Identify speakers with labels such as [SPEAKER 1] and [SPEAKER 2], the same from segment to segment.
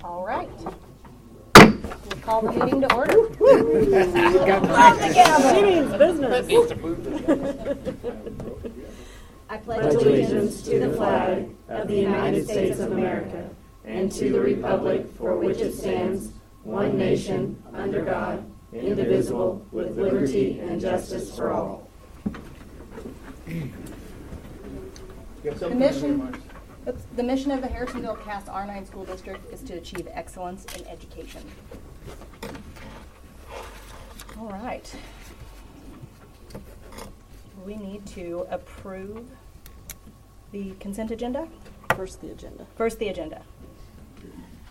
[SPEAKER 1] All right. We'll call the meeting to order. Love the gavel. I
[SPEAKER 2] pledge allegiance to the flag of the United States of America and to the republic for which it stands, one nation, under God, indivisible, with liberty and justice for all.
[SPEAKER 1] The mission of the Harrisonville Cass R9 School District is to achieve excellence in education. All right. We need to approve the consent agenda.
[SPEAKER 3] First the agenda.
[SPEAKER 1] First the agenda.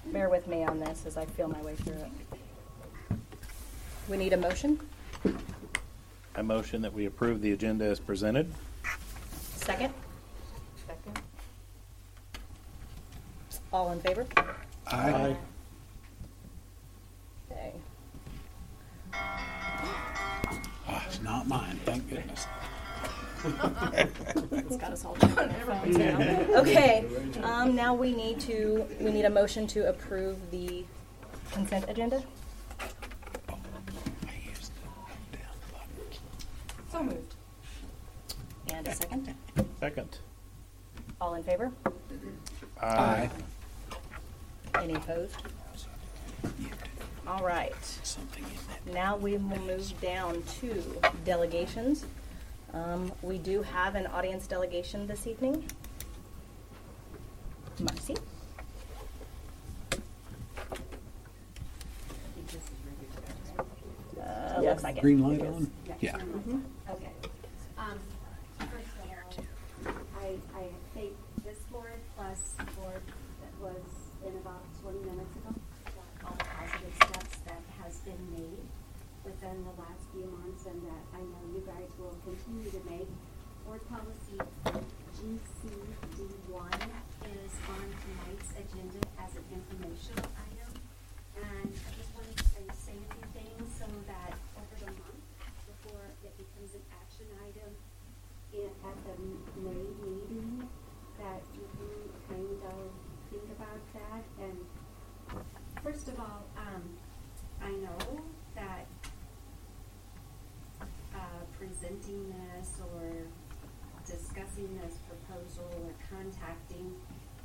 [SPEAKER 1] Bear with me on this as I feel my way through it. We need a motion.
[SPEAKER 4] I motion that we approve the agenda as presented.
[SPEAKER 1] Second. Second. All in favor?
[SPEAKER 4] Aye.
[SPEAKER 1] Okay.
[SPEAKER 5] Oh, it's not mine, thank goodness.
[SPEAKER 1] It's got us all done. Okay. Now we need a motion to approve the consent agenda. So moved. And a second.
[SPEAKER 4] Second.
[SPEAKER 1] All in favor?
[SPEAKER 4] Aye.
[SPEAKER 1] Any opposed? All right. Now we will move down to delegations. We do have an audience delegation this evening. Marcy? Looks like it.
[SPEAKER 5] Green light on? Yeah.
[SPEAKER 6] Okay. First of all, I think this board plus the board that was in about 20 minutes ago, all the positive steps that has been made within the last few months and that I know you guys will continue to make. Board policy GCD1 is on tonight's agenda as an informational item. And I just wanted to say a few things so that over the month before it becomes an action item at the May meeting, that you can kind of think about that. And first of all, I know that presenting this or discussing this proposal or contacting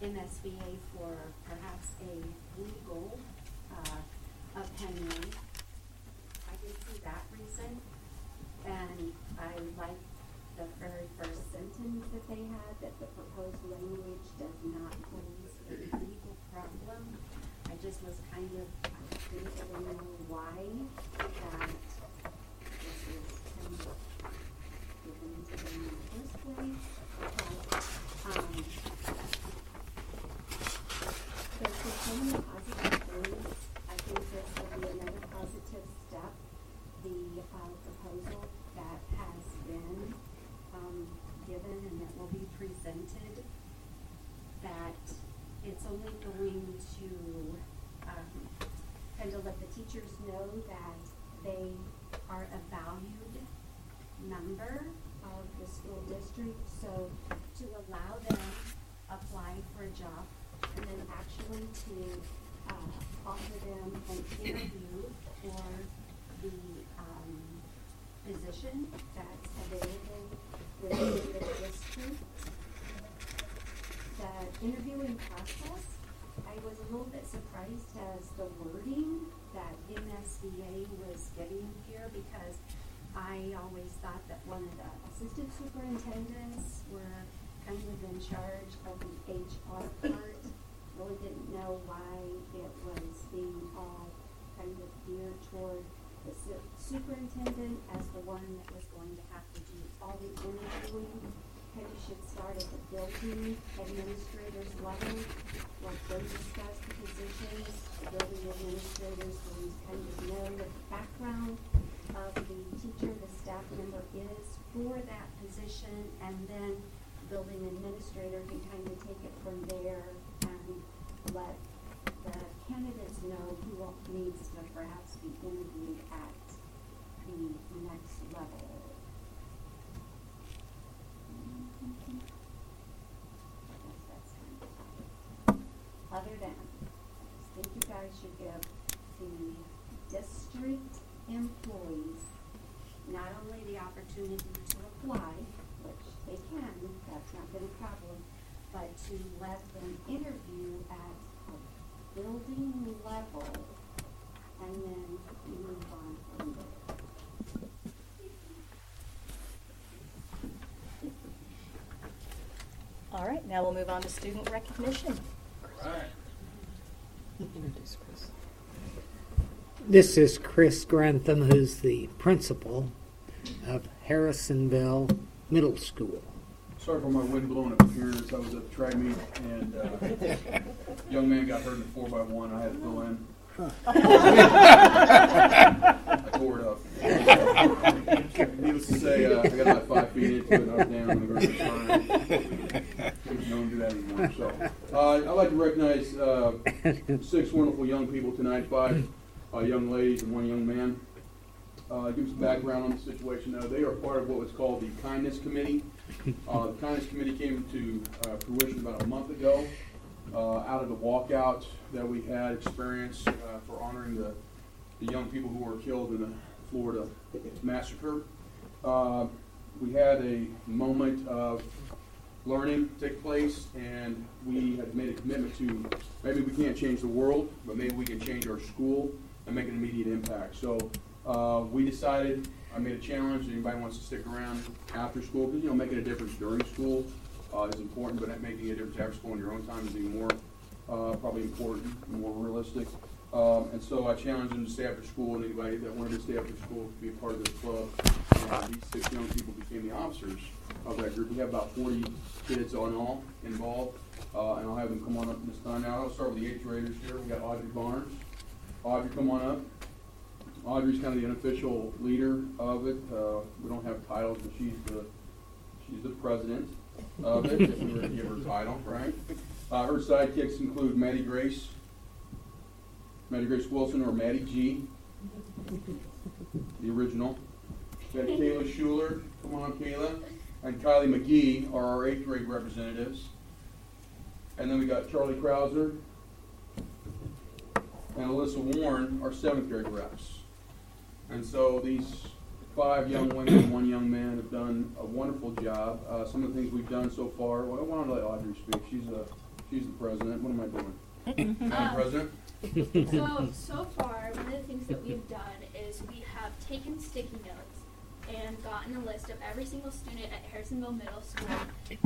[SPEAKER 6] MSBA for perhaps a legal opinion, I can see that reason. And I like the very first sentence that they had, that the proposed language does not pose a legal problem. I just was kind of, I didn't really know why that this is kind of given to them in the first place. But, there's been so many positive things. I think this will be another positive step. The proposal that has been given and that will be presented, that it's only going to kind of let the teachers know that they are a valued member of the school district. So to allow them apply for a job and then actually to offer them an interview for the position that's available within the district. The interviewing process, I was a little bit surprised as the wording that MSBA was giving here, because I always thought that one of the assistant superintendents were kind of in charge of the HR part. Really didn't know why it was being all kind of geared toward the superintendent as the one that was going to have to do all the interviewing. Kind of should start at the building administrator's level, like they discuss the positions. The building administrators will kind of know what the background of the teacher, the staff member is for that position, and then the building administrator can kind of take it from there and let the candidates know who needs to perhaps be interviewed at the next level. I guess that's kind of other than, thank you guys should give the district employees not only the opportunity to apply, which they can, that's not been a problem, but to let them interview at a building level and then move on from there.
[SPEAKER 1] All right, now we'll move on to student recognition.
[SPEAKER 3] This is Chris Grantham, who's the principal of Harrisonville Middle School.
[SPEAKER 7] Sorry for my wind blowing appearance. I was at the track meet and a young man got hurt in the 4x1. I had to fill in. I tore it up. Needless to say, I got about 5 feet into it and I was down on the ground crying. No one do that anymore. So I'd like to recognize 6 wonderful young people tonight, 5 young ladies and 1 young man. Give them some background on the situation. They are part of what was called the Kindness Committee. The Kindness Committee came to fruition about a month ago out of the walkout that we had experienced for honoring the young people who were killed in the Florida massacre. We had a moment of learning take place, and we had made a commitment to maybe we can't change the world, but maybe we can change our school and make an immediate impact. So we decided, I made a challenge, anybody wants to stick around after school, because making a difference during school is important, but making a difference after school in your own time is even more probably important, more realistic. And so I challenged them to stay after school, and anybody that wanted to stay after school to be a part of the club. And these 6 young people became the officers of that group. We have about 40 kids on all involved, and I'll have them come on up this time. Now I'll start with the 8th graders here. We got Audrey Barnes. Audrey, come on up. Audrey's kind of the unofficial leader of it. We don't have titles, but she's the president of it, if we were to give her a title, right? Her sidekicks include Maddie Grace Wilson, or Maddie G, the original. We got Kayla Schuler, come on, Kayla, and Kylie McGee are our 8th grade representatives. And then we got Charlie Krauser and Alyssa Warren, our 7th grade reps. And so these 5 young women and 1 young man have done a wonderful job. Some of the things we've done so far, well, I want to let Audrey speak. She's the president. What am I doing? Madam President?
[SPEAKER 8] So far, one of the things that we've done is we have taken sticky notes and gotten a list of every single student at Harrisonville Middle School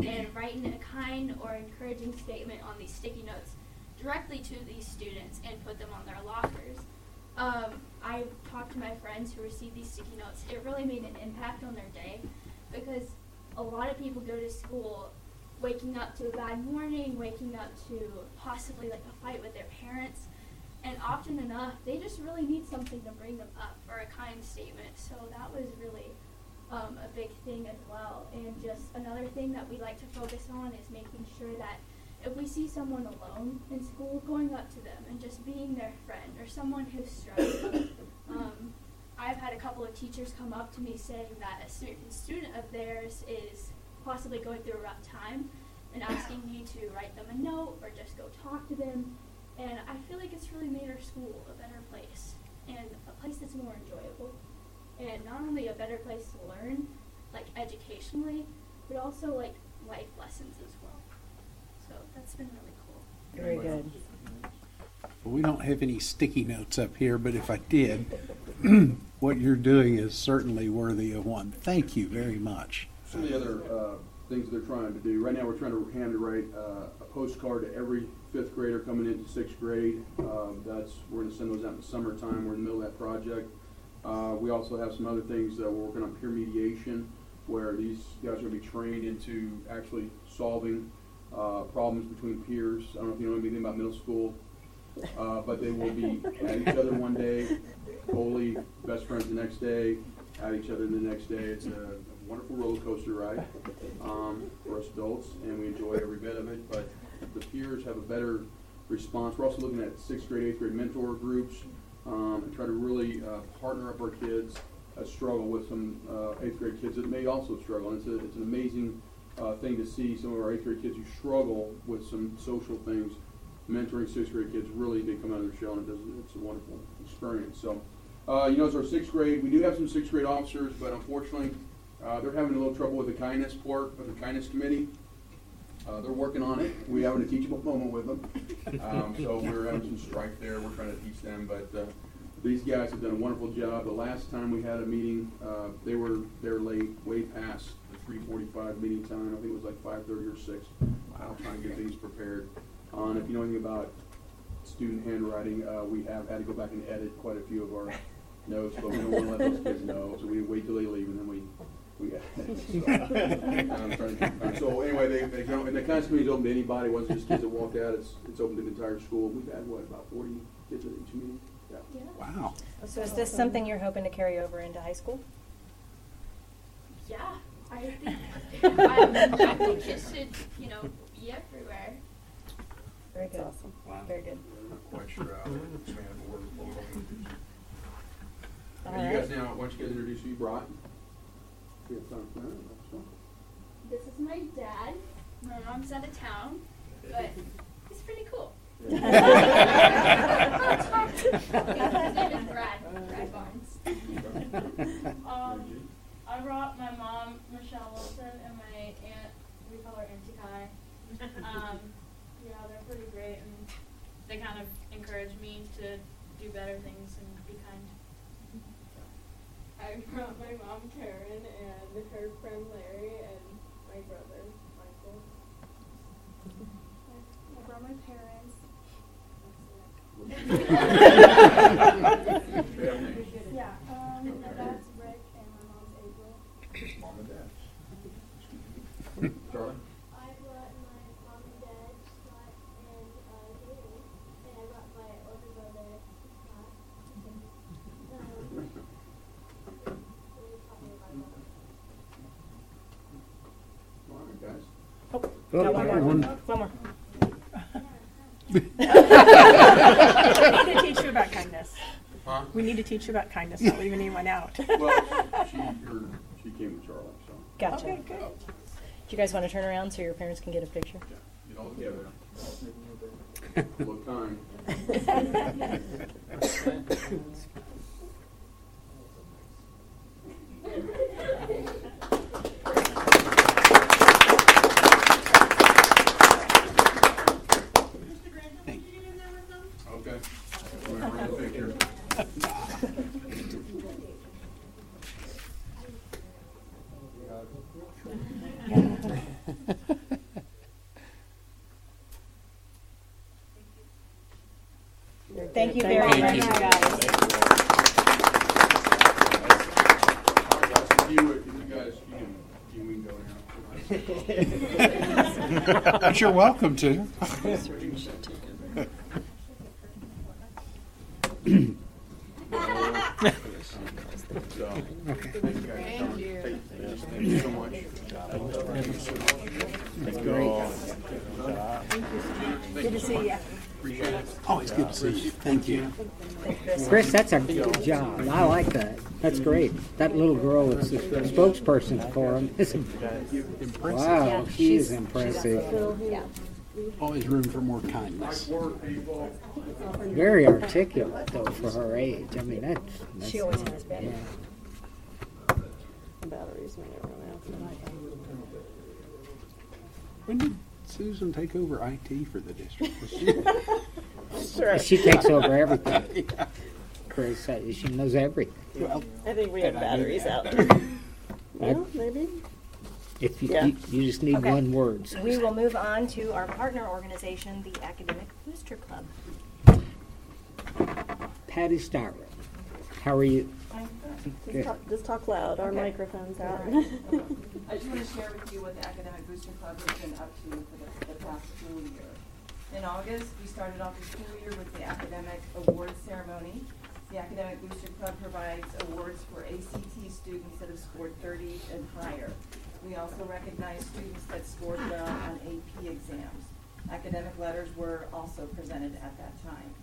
[SPEAKER 8] and writing a kind or encouraging statement on these sticky notes directly to these students and put them on their lockers. I talked to my friends who received these sticky notes. It really made an impact on their day because a lot of people go to school waking up to a bad morning, waking up to possibly like a fight with their parents, and often enough they just really need something to bring them up or a kind statement. So that was really a big thing as well. And just another thing that we like to focus on is making sure that if we see someone alone in school, going up to them and just being their friend or someone who's struggling. I've had a couple of teachers come up to me saying that a certain student of theirs is possibly going through a rough time and asking me to write them a note or just go talk to them. And I feel like it's really made our school a better place and a place that's more enjoyable. And not only a better place to learn, like educationally, but also like life lessons as well. So that's been really cool.
[SPEAKER 1] Very good.
[SPEAKER 5] Well, we don't have any sticky notes up here, but if I did, what you're doing is certainly worthy of one. Thank you very much.
[SPEAKER 7] Some of the other things they're trying to do. Right now we're trying to handwrite a postcard to every 5th grader coming into 6th grade. We're going to send those out in the summertime. We're in the middle of that project. We also have some other things that we're working on, peer mediation, where these guys are going to be trained into actually solving problems between peers. I don't know if you know anything about middle school, but they will be at each other one day, totally best friends the next day, at each other the next day. It's a wonderful roller coaster ride for us adults, and we enjoy every bit of it. But the peers have a better response. We're also looking at 6th grade, 8th grade mentor groups and try to really partner up our kids that struggle with some 8th grade kids that may also struggle. And it's an amazing thing to see some of our 8th grade kids who struggle with some social things mentoring sixth grade kids, really they come out of their shell, and it's a wonderful experience. So, it's our sixth grade. We do have some sixth grade officers, but unfortunately, they're having a little trouble with the kindness part of the kindness committee. They're working on it. We're having a teachable moment with them. So we're having some strife there. We're trying to teach them, but these guys have done a wonderful job. The last time we had a meeting, they were late, way past the 3:45 meeting time. I think it was like 5:30 or 6. Wow. Trying to get things prepared. And if you know anything about student handwriting, we have had to go back and edit quite a few of our notes, but we don't want to let those kids know. So we wait till they leave, and then we so anyway, they go, and the kindness committee is open to anybody. Once there's kids that walk out, it's open to the entire school. We've had about 40 kids at each meeting. Yeah.
[SPEAKER 5] Wow.
[SPEAKER 1] So is this something you're hoping to carry over into high school?
[SPEAKER 8] Yeah, I think it should, be everywhere.
[SPEAKER 1] Very good.
[SPEAKER 2] Awesome.
[SPEAKER 5] Wow.
[SPEAKER 1] Very good.
[SPEAKER 7] I'm not quite sure how to expand the word.
[SPEAKER 1] All
[SPEAKER 7] You
[SPEAKER 1] right.
[SPEAKER 7] guys now, why don't you guys introduce who you brought?
[SPEAKER 8] This is my dad. My mom's out of town, but he's pretty cool. His name is Brad Barnes. I brought my mom, Michelle Wilson, and my aunt, we call her Auntie Kai. They're pretty great, and they kind of encourage me to do better things and be kind.
[SPEAKER 9] I brought my mom Karen and her friend Larry and my brother Michael.
[SPEAKER 8] I brought my parents. Yeah, my dad's Rick and my mom's April.
[SPEAKER 7] Mom and dad. Charlie?
[SPEAKER 8] I brought my mom and dad, Scott and Haley, and I brought my older brother, Scott.
[SPEAKER 7] All right, guys.
[SPEAKER 1] Got one more.
[SPEAKER 3] One-
[SPEAKER 1] One more.
[SPEAKER 2] We need to teach you about kindness.
[SPEAKER 7] Huh?
[SPEAKER 2] We need to teach you about kindness, not leave anyone out.
[SPEAKER 7] Well, she came with Charlie, so.
[SPEAKER 1] Gotcha.
[SPEAKER 2] Okay, good.
[SPEAKER 1] Do you guys want to turn around so your parents can get a picture?
[SPEAKER 7] Get all together. Look kind. Okay. Bring the picture.
[SPEAKER 1] Thank you very much,
[SPEAKER 3] Thank you.
[SPEAKER 1] guys.
[SPEAKER 5] But you're welcome to.
[SPEAKER 7] Thank you so much.
[SPEAKER 2] Good to see you.
[SPEAKER 5] Always good to see you. Thank you.
[SPEAKER 3] Chris, that's a good job. I like that. That's great. That little girl that's the spokesperson for him is
[SPEAKER 5] Impressive.
[SPEAKER 3] wow.
[SPEAKER 1] Yeah,
[SPEAKER 3] She is
[SPEAKER 1] she's-
[SPEAKER 3] impressive.
[SPEAKER 1] Yeah.
[SPEAKER 5] Always room for more kindness.
[SPEAKER 3] Very articulate though for her age. I mean that's
[SPEAKER 1] She always has been.
[SPEAKER 3] yeah.
[SPEAKER 2] Batteries may run out tonight.
[SPEAKER 5] When did Susan take over IT for the district? Was
[SPEAKER 2] Sure.
[SPEAKER 3] She takes over everything. Chris, she knows everything.
[SPEAKER 5] well,
[SPEAKER 2] I think we have
[SPEAKER 5] And I knew
[SPEAKER 2] batteries
[SPEAKER 5] that.
[SPEAKER 2] out. Well, maybe.
[SPEAKER 3] If you,
[SPEAKER 2] Yeah.
[SPEAKER 3] you just need
[SPEAKER 1] Okay.
[SPEAKER 3] one word.
[SPEAKER 1] We will move on to our partner organization, the Academic Booster Club.
[SPEAKER 3] Patty Styra, how are you? Good.
[SPEAKER 2] Just talk loud. Our microphone's out.
[SPEAKER 10] I just want to share with you what the Academic Booster Club has been up to for the past school year. In August, we started off the school year with the Academic Awards Ceremony. The Academic Booster Club provides awards for ACT students that have scored 30 and higher. We also recognize students that scored well on AP exams. Academic letters were also presented at that time.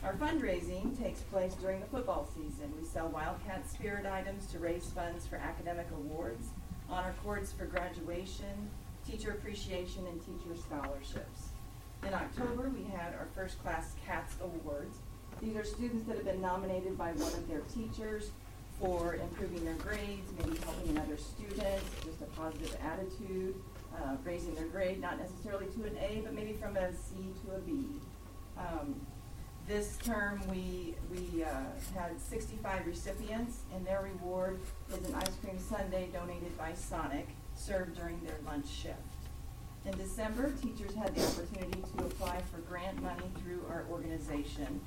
[SPEAKER 10] Our fundraising takes place during the football season. We sell Wildcat Spirit items to raise funds for academic awards, honor cords for graduation, teacher appreciation, and teacher scholarships. In October, we had our First Class CATS Awards. These are students that have been nominated by one of their teachers for improving their grades, maybe helping another student, just a positive attitude, raising their grade, not necessarily to an A, but maybe from a C to a B. This term, we had 65 recipients, and their reward is an ice cream sundae donated by Sonic, served during their lunch shift. In December, teachers had the opportunity to apply for grant money through our organization.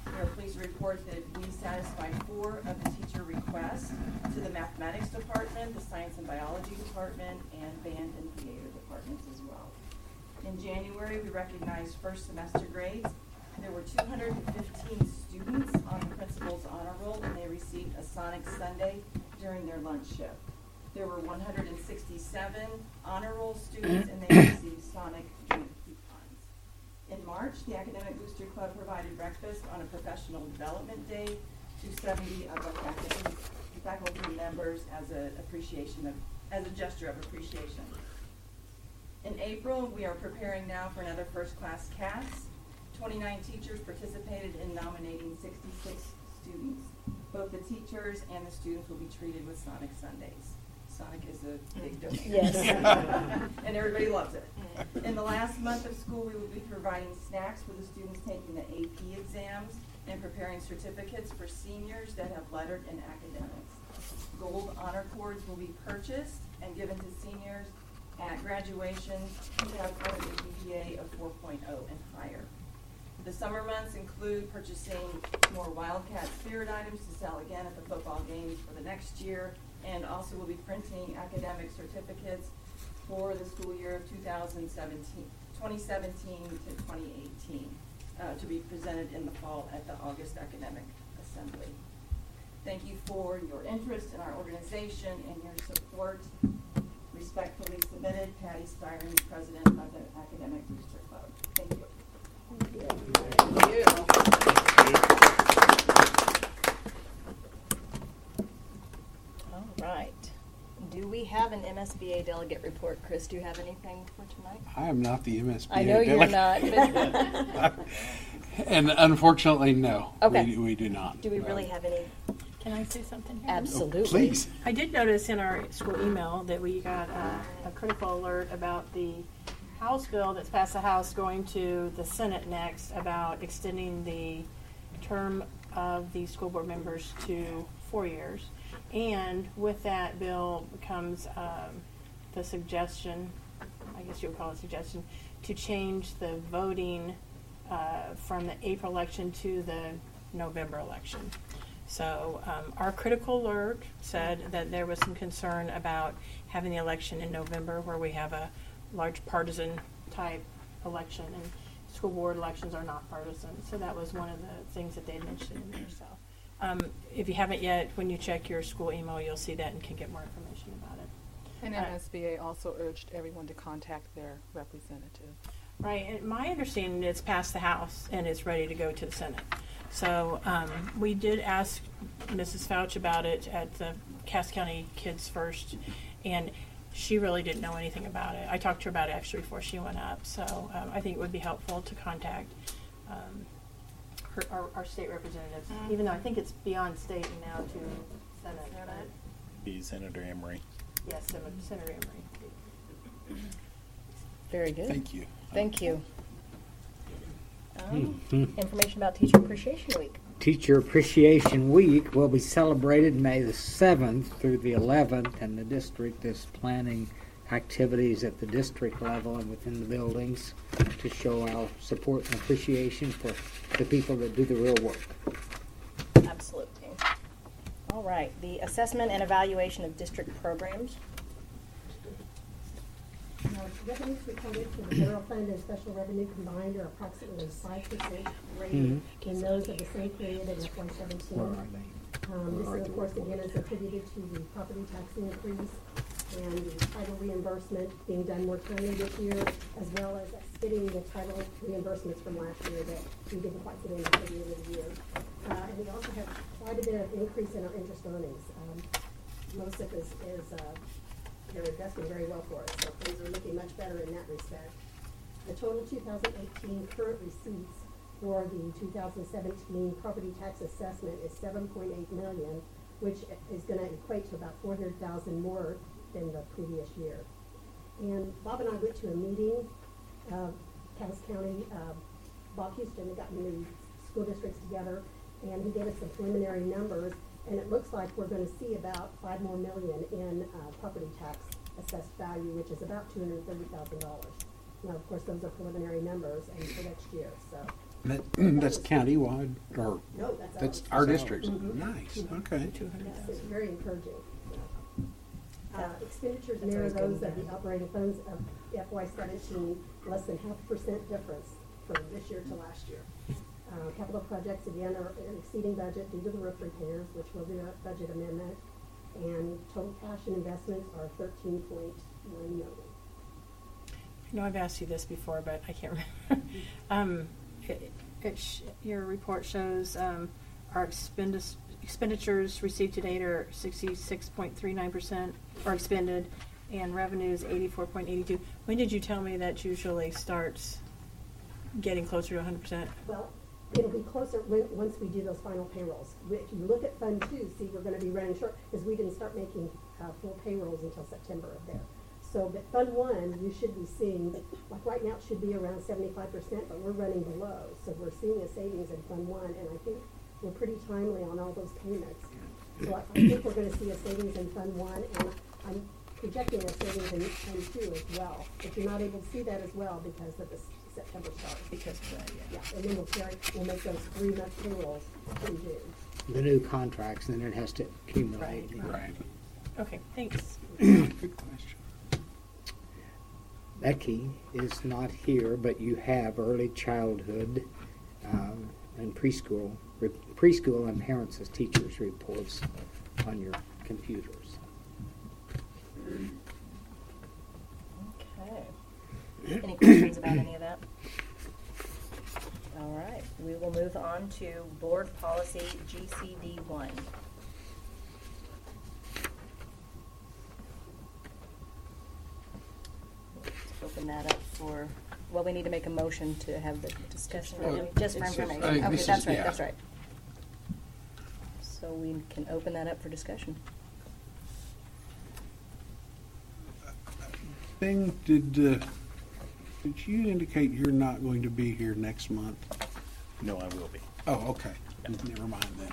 [SPEAKER 10] We are pleased to report that we satisfied 4 of the teacher requests to the mathematics department, the science and biology department, and band and theater departments as well. In January, we recognized first semester grades. There were 215 students on the principal's honor roll, and they received a Sonic sundae during their lunch shift. There were 167 honor roll students, and they received Sonic drink coupons. In March, the Academic Booster Club provided breakfast on a professional development day to 70 of our faculty members as a gesture of appreciation. In April, we are preparing now for another First Class CATS. 29 teachers participated in nominating 66 students. Both the teachers and the students will be treated with Sonic sundaes. Sonic is a big donor.
[SPEAKER 1] Yes.
[SPEAKER 10] And everybody loves it. In the last month of school, we will be providing snacks for the students taking the AP exams and preparing certificates for seniors that have lettered in academics. Gold honor cords will be purchased and given to seniors at graduation who have earned a GPA of 4.0 and higher. The summer months include purchasing more Wildcat Spirit items to sell again at the football games for the next year, and also we'll be printing academic certificates for the school year of 2017 to 2018 to be presented in the fall at the August Academic Assembly. Thank you for your interest in our organization and your support. Respectfully submitted, Patty Styron, President of the Academic Booster Club. Thank you.
[SPEAKER 1] All right. Do we have an MSBA delegate report? Chris, do you have anything for tonight?
[SPEAKER 5] I am not the MSBA
[SPEAKER 1] I know you're
[SPEAKER 5] delegate.
[SPEAKER 1] not.
[SPEAKER 5] And unfortunately, no.
[SPEAKER 1] Okay.
[SPEAKER 5] We do not.
[SPEAKER 1] Do we really have any?
[SPEAKER 11] Can I say something here?
[SPEAKER 1] Absolutely.
[SPEAKER 5] Please.
[SPEAKER 11] I did notice in our school email that we got a critical alert about the House bill that's passed the House going to the Senate next about extending the term of the school board members to 4 years. And with that bill comes the suggestion, I guess you would call it a suggestion, to change the voting from the April election to the November election. So our critical alert said that there was some concern about having the election in November where we have a large partisan type election, and school board elections are not partisan. So that was one of the things that they mentioned in there. So if you haven't yet, when you check your school email, you'll see that and can get more information about it.
[SPEAKER 12] And MSBA also urged everyone to contact their representative.
[SPEAKER 11] Right, and my understanding is it's passed the House and it's ready to go to the Senate. So we did ask Mrs. Fouch about it at the Cass County Kids First, and she really didn't know anything about it. I talked to her about it actually before she went up, so I think it would be helpful to contact our state representatives, even though I think it's beyond state and now to Senate.
[SPEAKER 4] Be Senator Emery.
[SPEAKER 11] Yes, Senator Emery.
[SPEAKER 1] Very good.
[SPEAKER 5] Thank you.
[SPEAKER 1] Thank you. Information about Teacher Appreciation Week.
[SPEAKER 3] Teacher Appreciation Week will be celebrated May the 7th through the 11th, and the district is planning activities at the district level and within the buildings to show our support and appreciation for the people that do the real work.
[SPEAKER 1] Absolutely. All right. The assessment and evaluation of district programs.
[SPEAKER 13] Revenues recorded for the general fund and special revenue combined are approximately 5% greater than those of the same period in FY17. This, of course, again, is attributed to the property tax increase and the title reimbursement being done more timely this year, as well as getting the title reimbursements from last year that we didn't quite get in at the end of the year. And we also have quite a bit of increase in our interest earnings. Most of this is they're investing very well for us, so things are looking much better in that respect. The total 2018 current receipts for the 2017 property tax assessment is $7.8 million, which is going to equate to about $400,000 more than the previous year. And Bob and I went to a meeting, Cass County, Bob Houston had gotten the school districts together, and he gave us some preliminary numbers, and it looks like we're going to see about $5 more million in property tax assessed value, which is about $230,000. Now, of course, those are preliminary numbers and for next year, so.
[SPEAKER 5] That's countywide, or
[SPEAKER 13] No,
[SPEAKER 5] that's
[SPEAKER 13] ours.
[SPEAKER 5] our district?
[SPEAKER 13] Mhm.
[SPEAKER 5] Nice, okay.
[SPEAKER 13] Yes, it's very encouraging. Expenditures mirror those of the operating funds of FY17, less than 0.5% difference from this year to last year. Capital projects, again, are exceeding budget due to the roof repairs, which will be a budget amendment, and total cash and investments are $13.1 million.
[SPEAKER 11] I know I've asked you this before, but I can't remember. Your report shows our expenditures received to date are 66.39% are expended, and revenues 84.82. When did you tell me that usually starts getting closer to 100%?
[SPEAKER 13] Well, it'll be closer once we do those final payrolls. If you look at Fund 2, see, we're going to be running short because we didn't start making full payrolls until September of there. So, but Fund 1, you should be seeing, like right now it should be around 75%, but we're running below. So we're seeing a savings in Fund 1, and I think we're pretty timely on all those payments. So I think we're going to see a savings in Fund 1, and I'm projecting a savings in Fund 2 as well. But you're not able to see that as well because of the September start.
[SPEAKER 11] Because of that, yeah.
[SPEAKER 13] Yeah, and then we'll make those 3-month payrolls in June.
[SPEAKER 3] The new contracts, and then it has to accumulate.
[SPEAKER 5] Right.
[SPEAKER 11] Okay, thanks.
[SPEAKER 5] Good question.
[SPEAKER 3] Becky is not here, but you have early childhood and preschool and parents as teachers reports on your computers.
[SPEAKER 1] Okay. Any questions about any of that? All right, we will move on to Board Policy GCD1. Open that up for, well, we need to make a motion to have the discussion, just for information. Okay, that's right. So we can open that up for discussion.
[SPEAKER 5] Bing, did you indicate you're not going to be here next month?
[SPEAKER 4] No, I will be.
[SPEAKER 5] Oh, okay. Never mind then.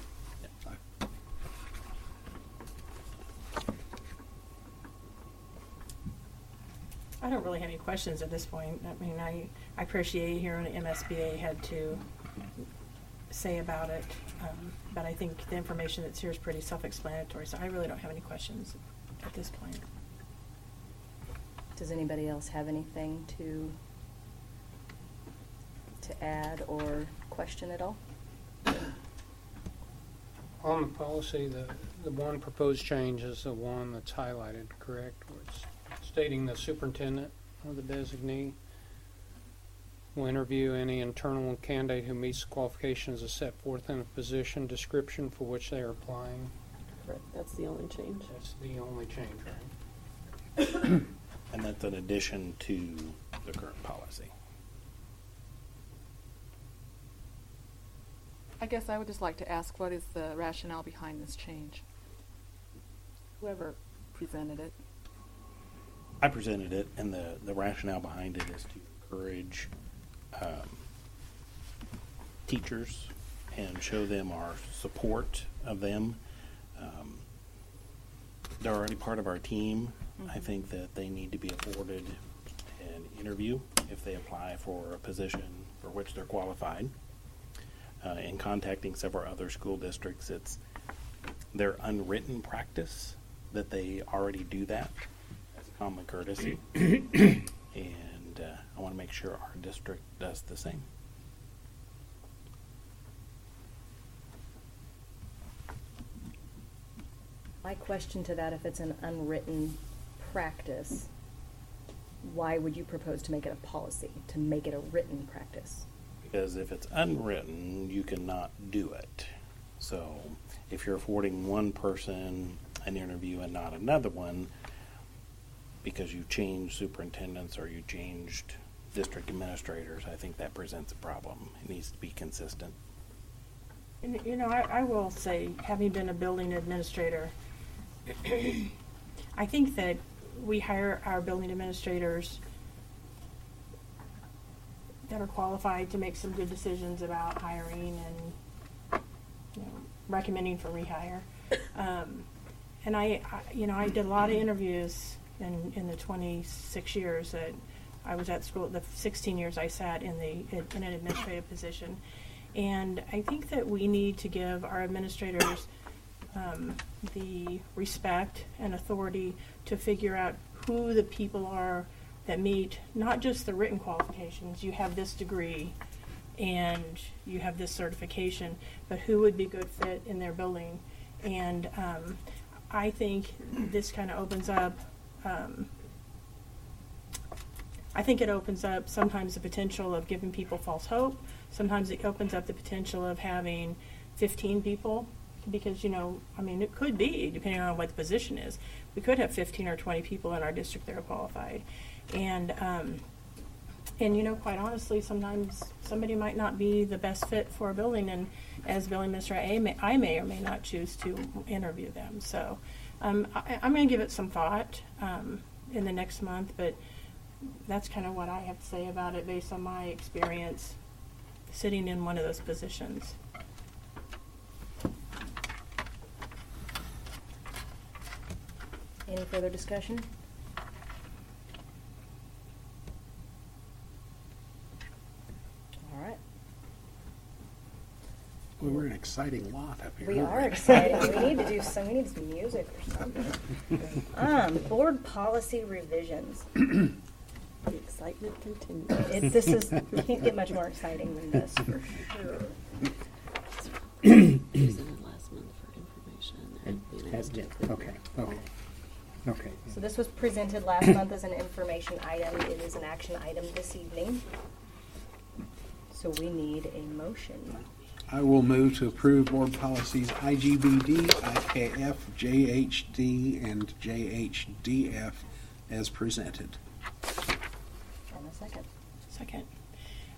[SPEAKER 11] I don't really have any questions at this point. I mean, I appreciate hearing what MSBA had to say about it, but I think the information that's here is pretty self-explanatory, so I really don't have any questions at this point.
[SPEAKER 1] Does anybody else have anything to add or question at all?
[SPEAKER 14] On the policy, the one proposed change is the one that's highlighted, correct? Where it's stating the superintendent or the designee will interview any internal candidate who meets the qualifications as set forth in the position description for which they are applying.
[SPEAKER 2] Correct. That's the only change.
[SPEAKER 14] That's the only change, right?
[SPEAKER 4] And that's in addition to the current policy.
[SPEAKER 12] I guess I would just like to ask, what is the rationale behind this change? Whoever presented it.
[SPEAKER 4] I presented it, and the rationale behind it is to encourage teachers and show them our support of them. They're already part of our team. I think that they need to be afforded an interview if they apply for a position for which they're qualified. In contacting several other school districts, it's their unwritten practice that they already do that as a common courtesy. And I want to make sure our district does the same.
[SPEAKER 1] My question to that, if it's an unwritten practice, why would you propose to make it a policy, to make it a written practice?
[SPEAKER 4] Because if it's unwritten, you cannot do it. So if you're affording one person an interview and not another one, because you changed superintendents or you changed district administrators, I think that presents a problem. It needs to be consistent.
[SPEAKER 11] And, you know, I will say, having been a building administrator, I think that we hire our building administrators that are qualified to make some good decisions about hiring and, you know, recommending for rehire. And I did a lot of interviews in the 26 years that I was at school, the 16 years I sat in an administrative position. And I think that we need to give our administrators the respect and authority to figure out who the people are that meet not just the written qualifications, you have this degree and you have this certification, but who would be good fit in their building. And I think this kind of opens up, sometimes the potential of giving people false hope. Sometimes it opens up the potential of having 15 people, because, you know, I mean, it could be, depending on what the position is, we could have 15 or 20 people in our district that are qualified. And you know, quite honestly, sometimes somebody might not be the best fit for a building, and as building administrator, I may or may not choose to interview them. So I'm going to give it some thought in the next month, but that's kind of what I have to say about it based on my experience sitting in one of those positions.
[SPEAKER 1] Any further discussion? All right.
[SPEAKER 5] Well, we're an exciting lot up here.
[SPEAKER 1] We
[SPEAKER 5] aren't
[SPEAKER 1] are excited. We need to do some music or something. Board policy revisions.
[SPEAKER 2] The excitement continues.
[SPEAKER 1] This is, can't get much more exciting than this, for sure.
[SPEAKER 2] Presented last month for information.
[SPEAKER 3] Okay.
[SPEAKER 1] So this was presented last month as an information item. It is an action item this evening. So we need a motion.
[SPEAKER 5] I will move to approve board policies IGBD, IKF, JHD, and JHDF as presented.
[SPEAKER 1] And a second.
[SPEAKER 11] Second.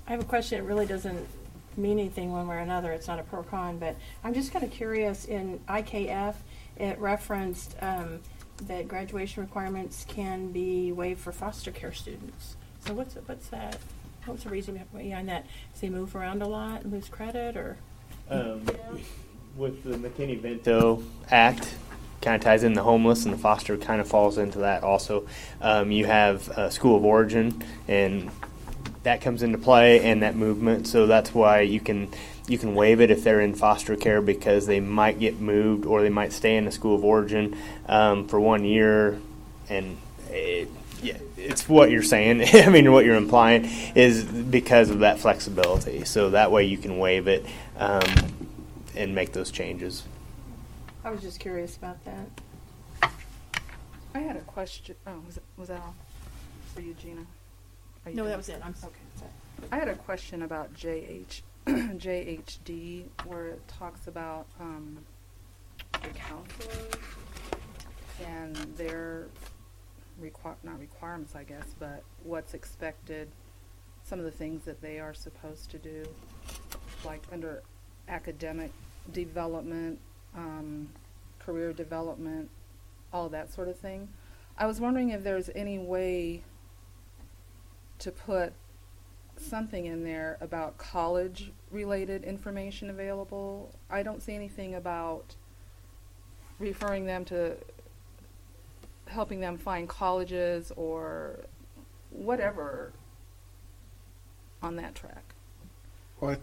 [SPEAKER 11] I have a question. It really doesn't mean anything one way or another. It's not a pro con, but I'm just kind of curious. In IKF, it referenced that graduation requirements can be waived for foster care students. So what's that? What's the reason behind that? Does they move around a lot and lose credit, or?
[SPEAKER 15] With the McKinney-Vento Act, kind of ties in the homeless, and the foster kind of falls into that also. You have School of Origin, and that comes into play, and that movement. So that's why you can waive it if they're in foster care, because they might get moved or they might stay in the School of Origin for 1 year, and it's what you're saying. I mean, what you're implying is because of that flexibility. So that way you can waive it and make those changes.
[SPEAKER 11] I was just curious about that.
[SPEAKER 12] I had a question. Oh, was that all for you, Gina?
[SPEAKER 11] No, that was it. I'm okay. Sorry.
[SPEAKER 12] I had a question about JHD, where it talks about the counselors and their not requirements, I guess, but what's expected, some of the things that they are supposed to do, like under academic development, career development, all that sort of thing. I was wondering if there's any way to put something in there about college-related information available. I don't see anything about referring them to helping them find colleges or whatever on that track.
[SPEAKER 5] Well, I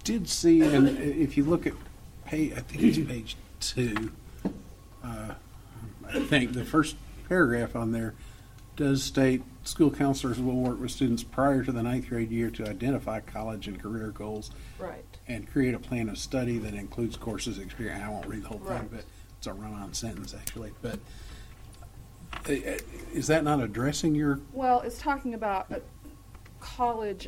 [SPEAKER 5] did see, and if you look at I think it's page 2, I think the first paragraph on there does state school counselors will work with students prior to the 9th grade year to identify college and career goals.
[SPEAKER 12] Right.
[SPEAKER 5] And create a plan of study that includes courses, experience. I won't read the whole thing,
[SPEAKER 12] Right.
[SPEAKER 5] but it's a run-on sentence actually. But is that not addressing your?
[SPEAKER 12] Well, it's talking about college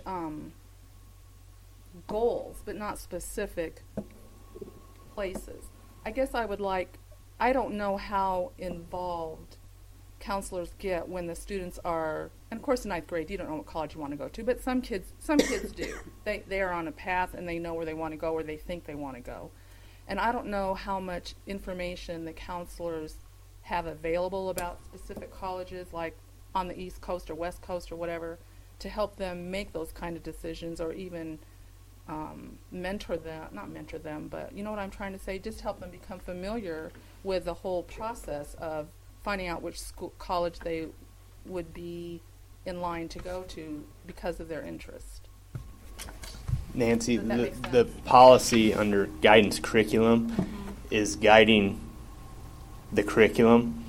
[SPEAKER 12] goals, but not specific places. I guess I would like, I don't know how involved counselors get when the students are, and of course in ninth grade you don't know what college you want to go to, but some kids do. They are on a path and they know where they want to go, or they think they want to go. And I don't know how much information the counselors have available about specific colleges, like on the East Coast or West Coast or whatever, to help them make those kind of decisions, or even mentor them, not mentor them, but you know what I'm trying to say, just help them become familiar with the whole process of finding out which college they would be in line to go to because of their interest.
[SPEAKER 15] Nancy,
[SPEAKER 12] Does that make sense?
[SPEAKER 15] the policy under guidance curriculum is guiding the curriculum.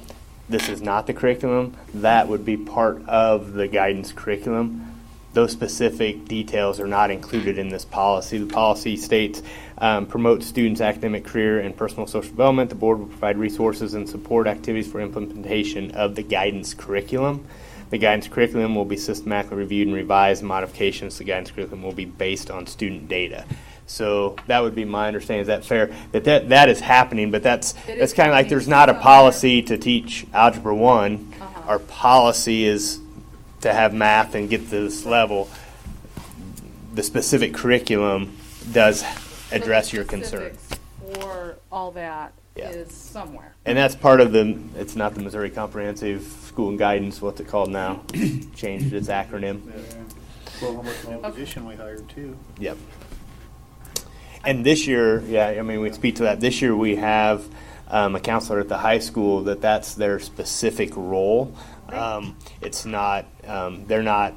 [SPEAKER 15] This is not the curriculum. That would be part of the guidance curriculum. Those specific details are not included in this policy. The policy states, promote students' academic career and personal social development. The board will provide resources and support activities for implementation of the guidance curriculum. The guidance curriculum will be systematically reviewed and revised. Modifications to the guidance curriculum will be based on student data. So that would be my understanding. Is that fair? That is happening, but that's kind of like there's not a policy to teach Algebra 1. Our policy is to have math and get to this level. The specific curriculum does address your concern.
[SPEAKER 12] For all that is somewhere.
[SPEAKER 15] And that's part of it's not the Missouri Comprehensive School and Guidance, what's it called now? Changed its acronym.
[SPEAKER 16] Well, how much new position we hired too.
[SPEAKER 15] Yep. And this year, we speak to that. This year we have a counselor at the high school that's their specific role. It's not, they're not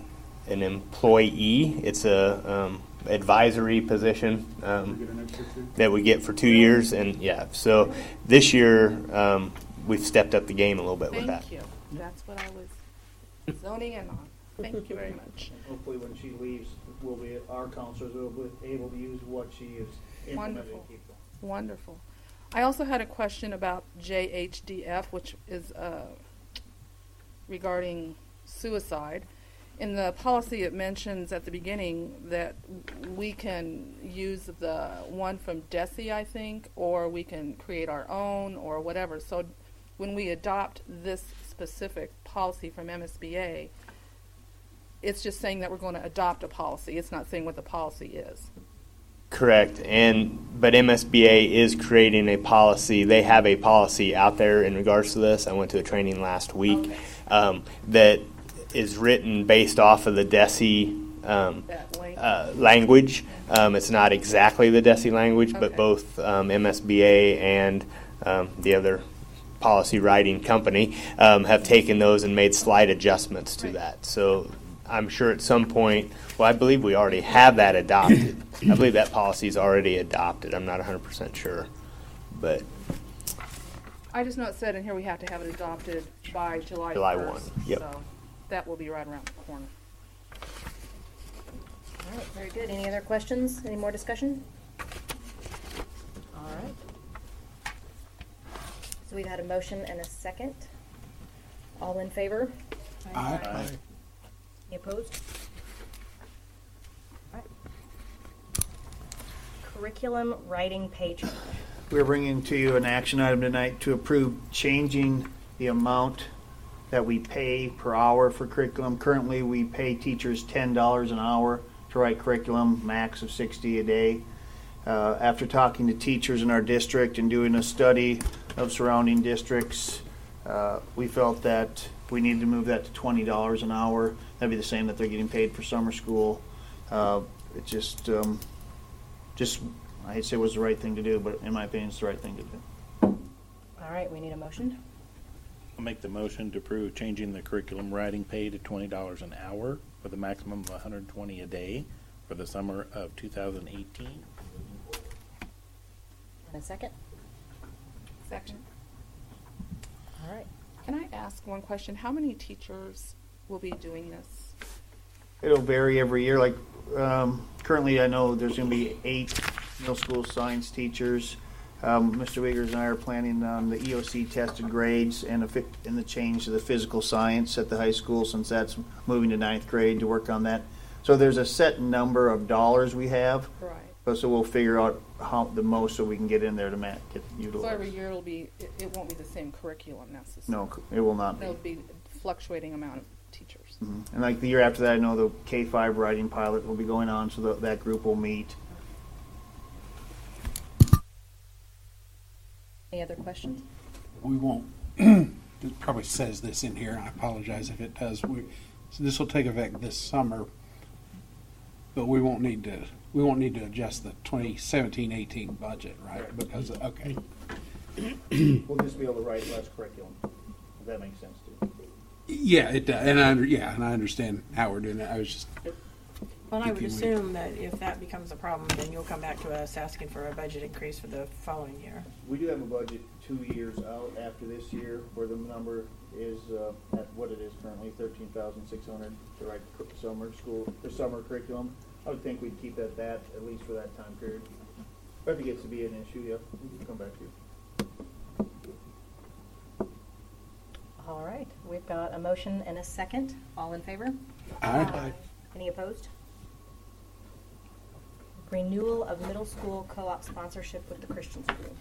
[SPEAKER 15] an employee. It's a advisory position that we get for 2 years. And so this year we've stepped up the game a little bit with that.
[SPEAKER 12] Thank you. That's what I was zoning in on. Thank you very much.
[SPEAKER 16] Hopefully when she leaves, our counselors will be able to use what she is implementing.
[SPEAKER 12] Wonderful. Wonderful. I also had a question about JHDF, which is regarding suicide. In the policy, it mentions at the beginning that we can use the one from DESE, I think, or we can create our own or whatever. So when we adopt this specific policy from MSBA, it's just saying that we're going to adopt a policy. It's not saying what the policy is.
[SPEAKER 15] Correct. But MSBA is creating a policy. They have a policy out there in regards to this. I went to a training last week that is written based off of the DESE language. It's not exactly the DESE language, but both MSBA and the other policy writing company have taken those and made slight adjustments to that. So I'm sure at some point, I believe we already have that adopted. I believe that policy is already adopted. I'm not 100% sure, but
[SPEAKER 12] I just know it said in here we have to have it adopted by July 1st.
[SPEAKER 15] 1. Yep.
[SPEAKER 12] So that will be right around the corner.
[SPEAKER 1] All right, very good. Any other questions? Any more discussion? All right. So we've had a motion and a second. All in favor?
[SPEAKER 5] Aye.
[SPEAKER 1] Any opposed? All right. Curriculum writing pay change.
[SPEAKER 16] We're bringing to you an action item tonight to approve changing the amount that we pay per hour for curriculum. Currently, we pay teachers $10 an hour to write curriculum, max of $60 a day. After talking to teachers in our district and doing a study of surrounding districts, we felt that we needed to move that to $20 an hour. That'd be the same that they're getting paid for summer school. It just I hate to say it was the right thing to do, but in my opinion, it's the right thing to do.
[SPEAKER 1] All right, we need a motion.
[SPEAKER 4] I'll make the motion to approve changing the curriculum writing pay to $20 an hour with a maximum of $120 a day for the summer of 2018.
[SPEAKER 1] And a second?
[SPEAKER 12] Second.
[SPEAKER 1] All right.
[SPEAKER 12] Can I ask one question? How many teachers will be doing this?
[SPEAKER 16] It'll vary every year. Like currently, I know there's going to be 8 middle school science teachers. Mr. Wiggers and I are planning on the EOC tested grades and the change to the physical science at the high school, since that's moving to 9th grade, to work on that. So there's a set number of dollars we have.
[SPEAKER 12] Right.
[SPEAKER 16] But so we'll figure out how the most so we can get in there to get
[SPEAKER 12] So
[SPEAKER 16] utilized.
[SPEAKER 12] every year it won't be the same curriculum necessarily.
[SPEAKER 16] No, it will not be.
[SPEAKER 12] There'll be fluctuating amount of teachers.
[SPEAKER 16] And like the year after that, I know the K-5 writing pilot will be going on, so that group will meet.
[SPEAKER 1] Any other questions?
[SPEAKER 5] We won't, it probably says this in here, and I apologize if it does. So this will take effect this summer, but we won't need to adjust the 2017-18 budget, right? Because, okay.
[SPEAKER 16] We'll just be able to write less curriculum, if that makes sense too.
[SPEAKER 5] Yeah, it does, and I understand how we're doing that. I was just.
[SPEAKER 11] Well, I would
[SPEAKER 5] thinking
[SPEAKER 11] assume that if that becomes a problem, then you'll come back to us asking for a budget increase for the following year.
[SPEAKER 16] We do have a budget 2 years out after this year, where the number is at what it is currently, 13,600 to write summer curriculum. I would think we'd keep at that at least for that time period. But if it gets to be an issue, yeah, we can come back to you.
[SPEAKER 1] All right, we've got a motion and a second. All in favor?
[SPEAKER 5] Aye.
[SPEAKER 1] Any opposed? Renewal of middle school co-op sponsorship with the Christian school.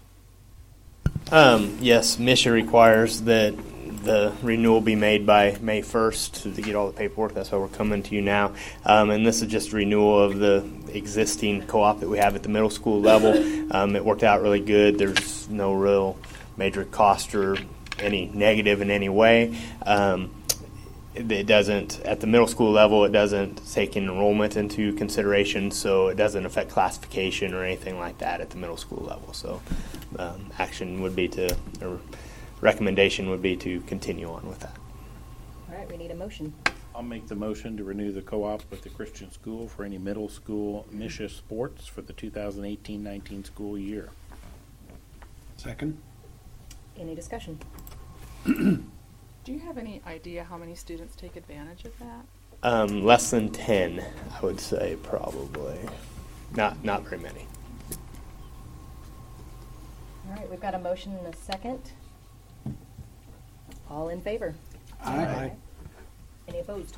[SPEAKER 15] Yes, Misha requires that the renewal be made by May 1st to get all the paperwork. That's why we're coming to you now. And this is just renewal of the existing co-op that we have at the middle school level. It worked out really good. There's no real major cost or any negative in any way. It doesn't, at the middle school level, it doesn't take enrollment into consideration, so it doesn't affect classification or anything like that at the middle school level. So recommendation would be to continue on with that.
[SPEAKER 1] All right, we need a motion.
[SPEAKER 4] I'll make the motion to renew the co-op with the Christian school for any middle school MISHA sports for the 2018-19 school year.
[SPEAKER 5] Second.
[SPEAKER 1] Any discussion?
[SPEAKER 12] Do you have any idea how many students take advantage of that?
[SPEAKER 15] Less than 10, I would say, probably. Not very many.
[SPEAKER 1] All right, we've got a motion and a second. All in favor?
[SPEAKER 5] Aye.
[SPEAKER 1] Any opposed?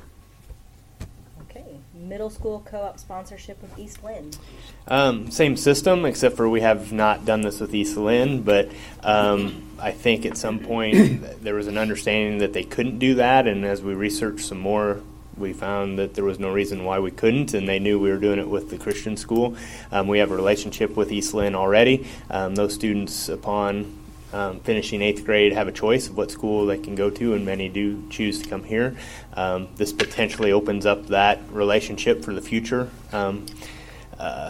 [SPEAKER 1] Okay, middle school co-op sponsorship with East Lynn.
[SPEAKER 15] Same system, except for we have not done this with East Lynn, but I think at some point there was an understanding that they couldn't do that, and as we researched some more, we found that there was no reason why we couldn't, and they knew we were doing it with the Christian school. We have a relationship with East Lynn already. Those students, upon finishing 8th grade, have a choice of what school they can go to, and many do choose to come here. This potentially opens up that relationship for the future.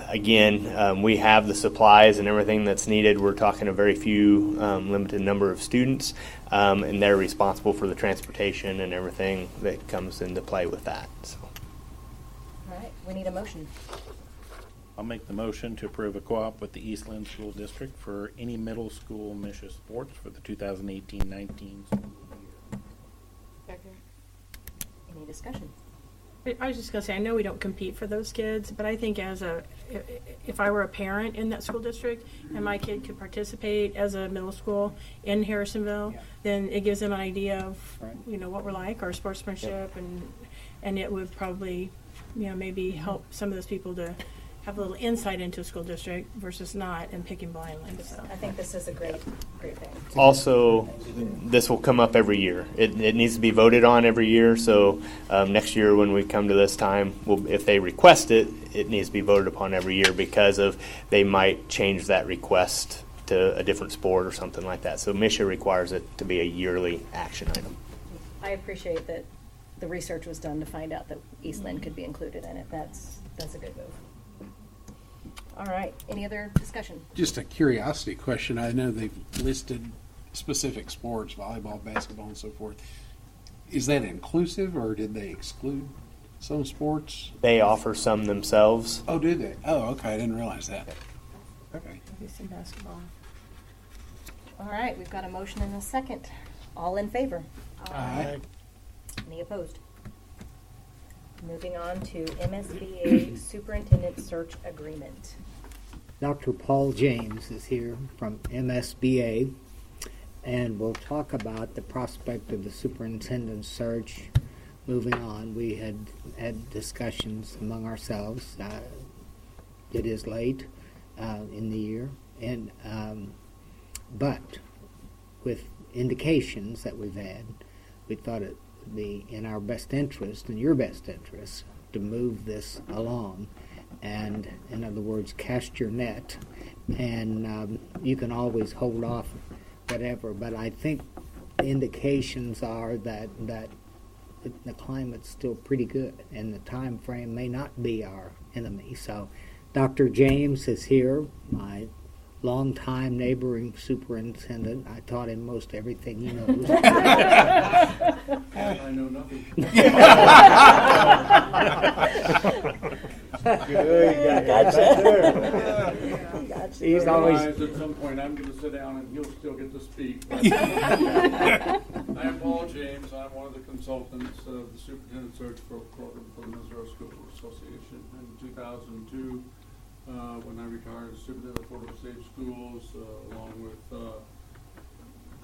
[SPEAKER 15] Again, we have the supplies and everything that's needed. We're talking a very few, limited number of students, and they're responsible for the transportation and everything that comes into play with that. So.
[SPEAKER 1] All right, we need a motion.
[SPEAKER 4] I'll make the motion to approve a co-op with the East Lynn School District for any middle school MISHA sports for the 2018-19 school year.
[SPEAKER 12] Second.
[SPEAKER 1] Any discussion?
[SPEAKER 11] I was just going to say, I know we don't compete for those kids, but I think if I were a parent in that school district and my kid could participate as a middle school in Harrisonville, then it gives them an idea of, what we're like, our sportsmanship, and it would probably, maybe help some of those people to have a little insight into a school district versus not and picking blindly. So.
[SPEAKER 1] I think this is a great thing.
[SPEAKER 15] Also, this will come up every year. It needs to be voted on every year. So next year when we come to this time, if they request it, it needs to be voted upon every year because they might change that request to a different sport or something like that. So MISHA requires it to be a yearly action item.
[SPEAKER 1] I appreciate that the research was done to find out that East Lynn could be included in it. That's a good move. All right, any other discussion?
[SPEAKER 5] Just a curiosity question. I know they've listed specific sports, volleyball, basketball, and so forth. Is that inclusive, or did they exclude some sports?
[SPEAKER 15] They offer some themselves.
[SPEAKER 5] Oh, did they? Oh, okay. I didn't realize that. Okay.
[SPEAKER 11] Maybe some basketball.
[SPEAKER 1] All right, we've got a motion and a second. All in favor?
[SPEAKER 5] Aye.
[SPEAKER 1] Any opposed? Moving on to MSBA Superintendent Search Agreement.
[SPEAKER 3] Dr. Paul James is here from MSBA, and we'll talk about the prospect of the superintendent search moving on. We had discussions among ourselves. It is late in the year, and but with indications that we've had, we thought it would be in our best interest, in your best interest, to move this along. And in other words, cast your net, and you can always hold off whatever. But I think the indications are that the climate's still pretty good, and the time frame may not be our enemy. So Dr. James is here, my longtime neighboring superintendent. I taught him most everything he knows.
[SPEAKER 7] I know nothing.
[SPEAKER 3] Gotcha. He's always.
[SPEAKER 7] At some point, I'm going to sit down and he'll still get to speak. I am Paul James. I'm one of the consultants of the Superintendent Search Program for the Missouri School Board Association. In 2002, when I retired as Superintendent of Florida State Schools, along with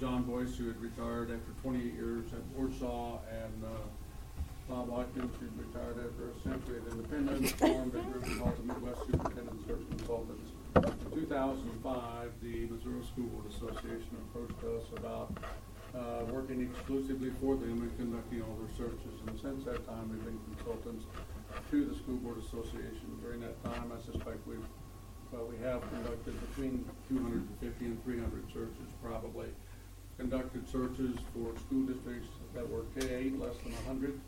[SPEAKER 7] John Boyce, who had retired after 28 years at Warsaw, and Bob Watkins, who retired after a century at Independence, formed a group called the Midwest Superintendent Search Consultants. In 2005, the Missouri School Board Association approached us about working exclusively for them and conducting all their searches. And since that time, we've been consultants to the School Board Association. During that time, I suspect we have conducted between 250 and 300 searches, probably. Conducted searches for school districts that were K-8, less than 100,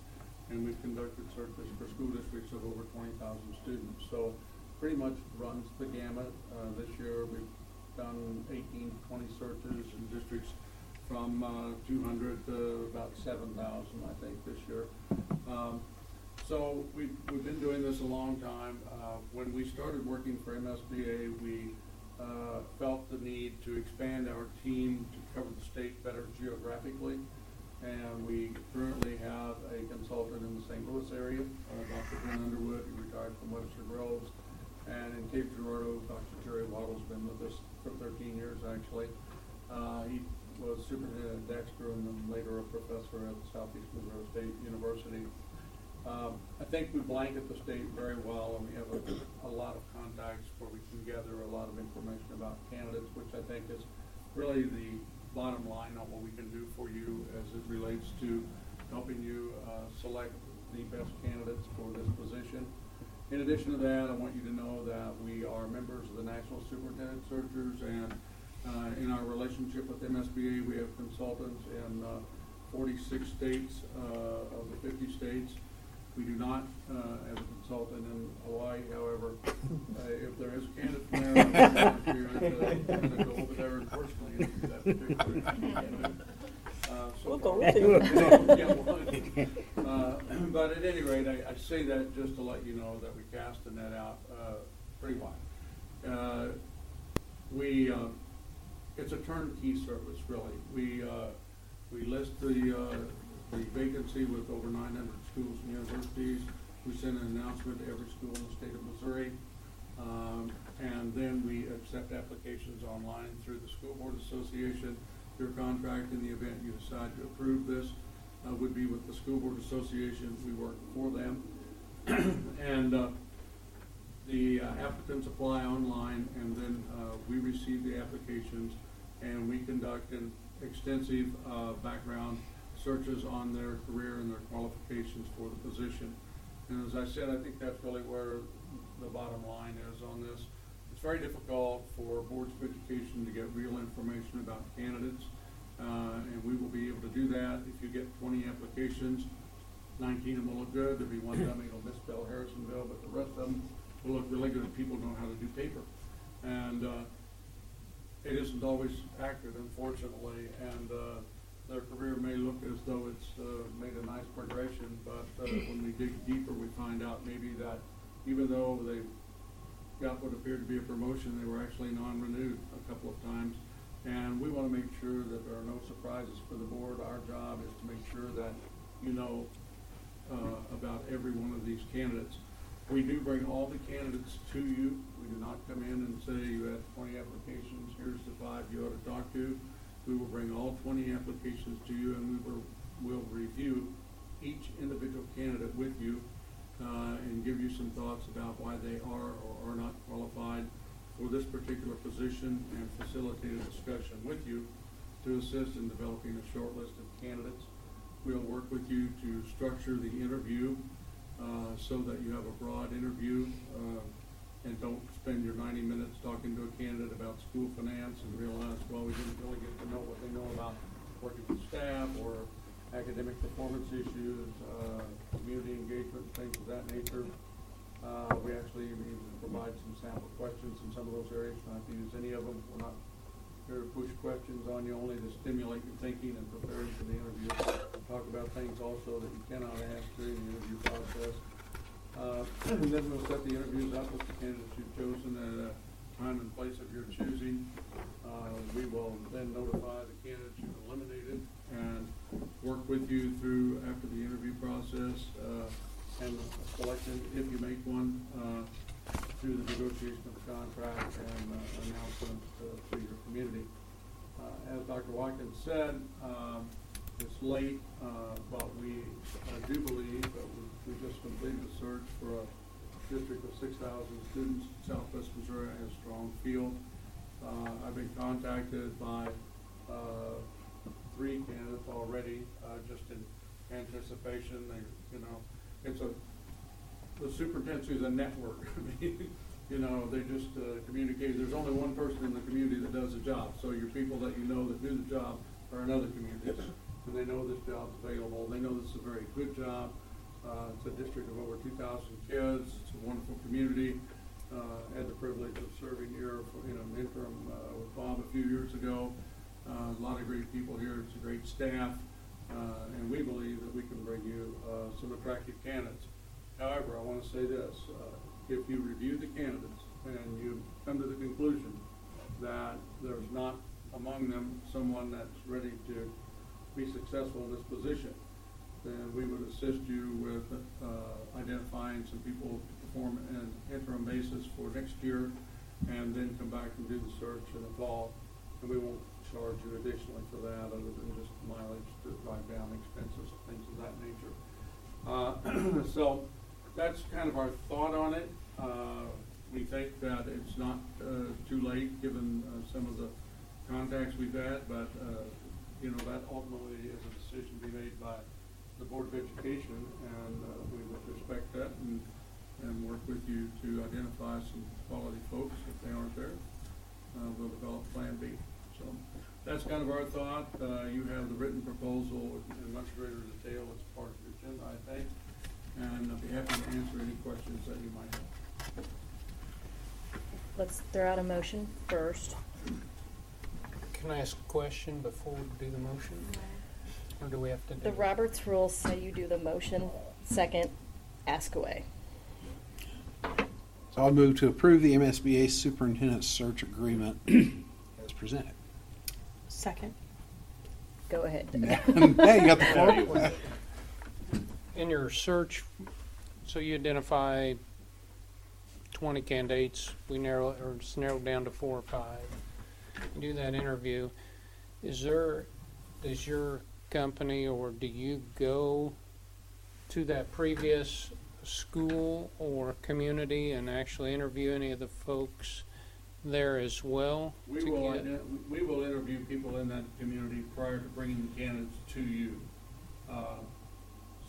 [SPEAKER 7] and we've conducted searches for school districts of over 20,000 students. So pretty much runs the gamut. This year we've done 18 to 20 searches in districts from 200 to about 7,000, I think, this year. So we've been doing this a long time. When we started working for MSBA, we felt the need to expand our team to cover the state better geographically. And we currently have a consultant in the St. Louis area, Dr. Ben Underwood, who retired from Webster Groves. And in Cape Girardeau, Dr. Jerry Waddle's been with us for 13 years, actually. He was superintendent at Dexter and then later a professor at Southeast Missouri State University. I think we blanket the state very well, and we have a lot of contacts where we can gather a lot of information about candidates, which I think is really the bottom line on what we can do for you as it relates to helping you select the best candidates for this position. In addition to that, I want you to know that we are members of the National Superintendent Searchers, and in our relationship with MSBA, we have consultants in 46 states of the 50 states. We do not have a consultant in Hawaii, however. If there is a candidate from there, I'm going to go over there and personally interview that particular candidate.
[SPEAKER 11] We'll go with you.
[SPEAKER 7] But at any rate, I say that just to let you know that we cast the net out pretty wide. It's a turnkey service, really. We list the vacancy with over 900 schools and universities. We send an announcement to every school in the state of Missouri. And then we accept applications online through the School Board Association. Your contract, in the event you decide to approve this, would be with the School Board Association. We work for them. And the applicants apply online, and then we receive the applications, and we conduct an extensive background searches on their career and their qualifications for the position. And as I said, I think that's really where the bottom line is on this. It's very difficult for boards of education to get real information about candidates, and we will be able to do that. If you get 20 applications, 19 of them will look good. There'll be one dummy that'll misspell Harrisonville, but the rest of them will look really good. People know how to do paper. And it isn't always accurate, unfortunately, and their career may look as though it's made a nice progression, but when we dig deeper, we find out maybe that even though they got what appeared to be a promotion, they were actually non-renewed a couple of times. And we want to make sure that there are no surprises for the board. Our job is to make sure that you know about every one of these candidates. We do bring all the candidates to you. We do not come in and say you had 20 applications, here's the 5 you ought to talk to. We will bring all 20 applications to you, and we will review each individual candidate with you and give you some thoughts about why they are or are not qualified for this particular position, and facilitate a discussion with you to assist in developing a short list of candidates. We'll work with you to structure the interview so that you have a broad interview and don't spend your 90 minutes talking to a candidate about school finance and realize, well, we didn't really get to know what they know about working with staff or academic performance issues, community engagement, things of that nature. We actually even provide some sample questions in some of those areas. Not to use any of them. We're not here to push questions on you, only to stimulate your thinking and prepare you for the interview. We'll talk about things also that you cannot ask during the interview process. And then we'll set the interviews up with the candidates you've chosen at a time and place of your choosing. We will then notify the candidates you've eliminated and work with you through after the interview process and selection, if you make one, through the negotiation of the contract and announcement to your community. As Dr. Watkins said, it's late, but we do believe that we just completed a search for a district of 6,000 students in Southwest Missouri has a strong field. I've been contacted by 3 candidates already, just in anticipation. It's the superintendent's a network. They just communicate. There's only one person in the community that does the job. So your people that you know that do the job are in other communities, and they know this job's available. They know this is a very good job. It's a district of over 2,000 kids. It's a wonderful community. Had the privilege of serving here in an interim with Bob a few years ago. A lot of great people here. It's a great staff. And we believe that we can bring you some attractive candidates. However, I want to say this. If you review the candidates and you come to the conclusion that there's not among them someone that's ready to be successful in this position, then we would assist you with identifying some people to perform an interim basis for next year, and then come back and do the search in the fall. And we won't charge you additionally for that, other than just mileage to drive down expenses, things of that nature. So that's kind of our thought on it. We think that it's not too late, given some of the contacts we've had, but that ultimately is a decision to be made by the Board of Education, and we would respect that and work with you to identify some quality folks. If they aren't there, we'll develop Plan B. So that's kind of our thought. You have the written proposal in much greater detail as part of your agenda, I think, and I'll be happy to answer any questions that you might have.
[SPEAKER 1] Let's throw out a motion first.
[SPEAKER 14] Can I ask a question before we do the motion? Or do we have to do
[SPEAKER 1] The
[SPEAKER 14] it?
[SPEAKER 1] Roberts rules say you do the motion second, ask away.
[SPEAKER 5] So I'll move to approve the MSBA superintendent search agreement as presented.
[SPEAKER 11] Second.
[SPEAKER 1] Go ahead.
[SPEAKER 5] Hey, you got the floor?
[SPEAKER 14] In your search, so you identify 20 candidates, it's narrowed down to 4 or 5. You do that interview. Does your company, or do you go to that previous school or community and actually interview any of the folks there as well?
[SPEAKER 7] We will interview people in that community prior to bringing the candidates to you.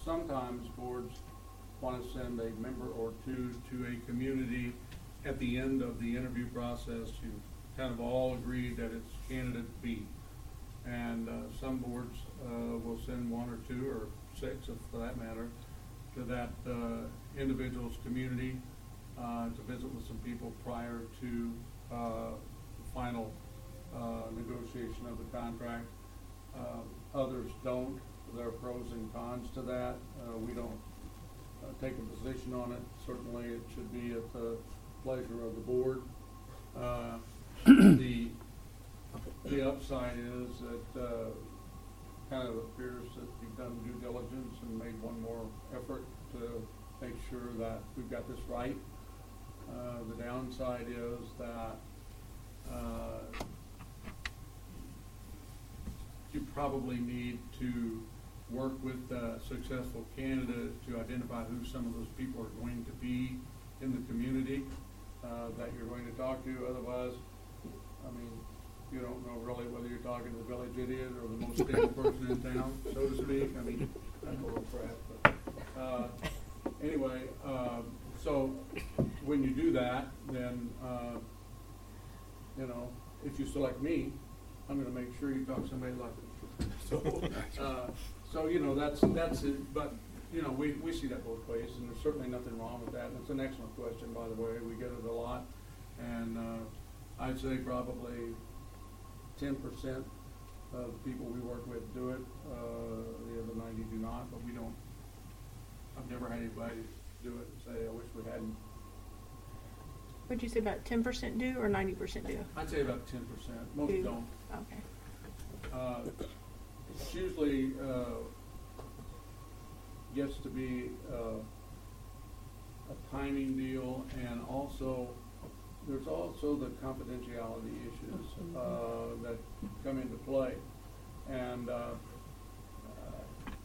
[SPEAKER 7] Sometimes boards want to send a member or two to a community at the end of the interview process. You kind of all agreed that it's candidate B. And some boards will send 1 or 2 or 6, for that matter, to that individual's community to visit with some people prior to final negotiation of the contract. Others don't. There are pros and cons to that. We don't take a position on it. Certainly it should be at the pleasure of the board. The upside is that kind of appears that you've done due diligence and made one more effort to make sure that we've got this right. The downside is that you probably need to work with successful candidates to identify who some of those people are going to be in the community that you're going to talk to. Otherwise, I mean, you don't know really whether you're talking to the village idiot or the most stable person in town, so to speak. I mean, that's a little crap, but anyway, so when you do that, then you know, if you select me, I'm going to make sure you talk to somebody like me. So you know, that's it. But you know, we see that both ways, and there's certainly nothing wrong with that. And it's an excellent question, by the way. We get it a lot, and I'd say probably 10% of the people we work with do it. The other 90 do not, but we don't. I've never had anybody do it and say, I wish we hadn't.
[SPEAKER 11] Would you say about 10% do or 90% do?
[SPEAKER 7] I'd say about 10%. Most
[SPEAKER 11] do.
[SPEAKER 7] don't.
[SPEAKER 11] Okay.
[SPEAKER 7] It's usually gets to be a timing deal, and also there's also the confidentiality issues that come into play. And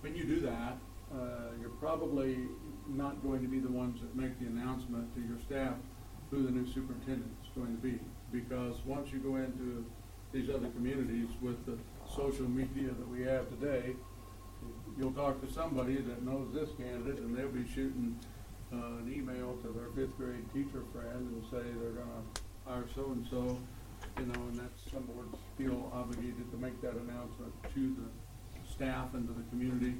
[SPEAKER 7] when you do that, you're probably not going to be the ones that make the announcement to your staff who the new superintendent is going to be. Because once you go into these other communities with the social media that we have today, you'll talk to somebody that knows this candidate, and they'll be shooting an email to their 5th grade teacher friend and say they're going to hire so-and-so, you know, and that's, some boards feel obligated to make that announcement to the staff and to the community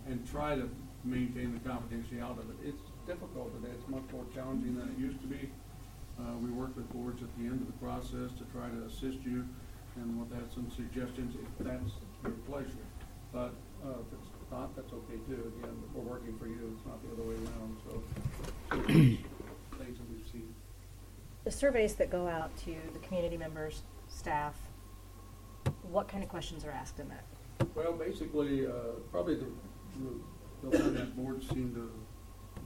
[SPEAKER 7] and try to maintain the confidentiality of it. It's difficult today. It's much more challenging than it used to be. We work with boards at the end of the process to try to assist you, and we'll have some suggestions if that's your pleasure. But if it's not, that's okay too. Again, we're working for you. It's not the other way around. So things that we've seen.
[SPEAKER 1] The surveys that go out to the community members, staff, what kind of questions are asked in that?
[SPEAKER 7] Well, basically, probably the one that boards seem to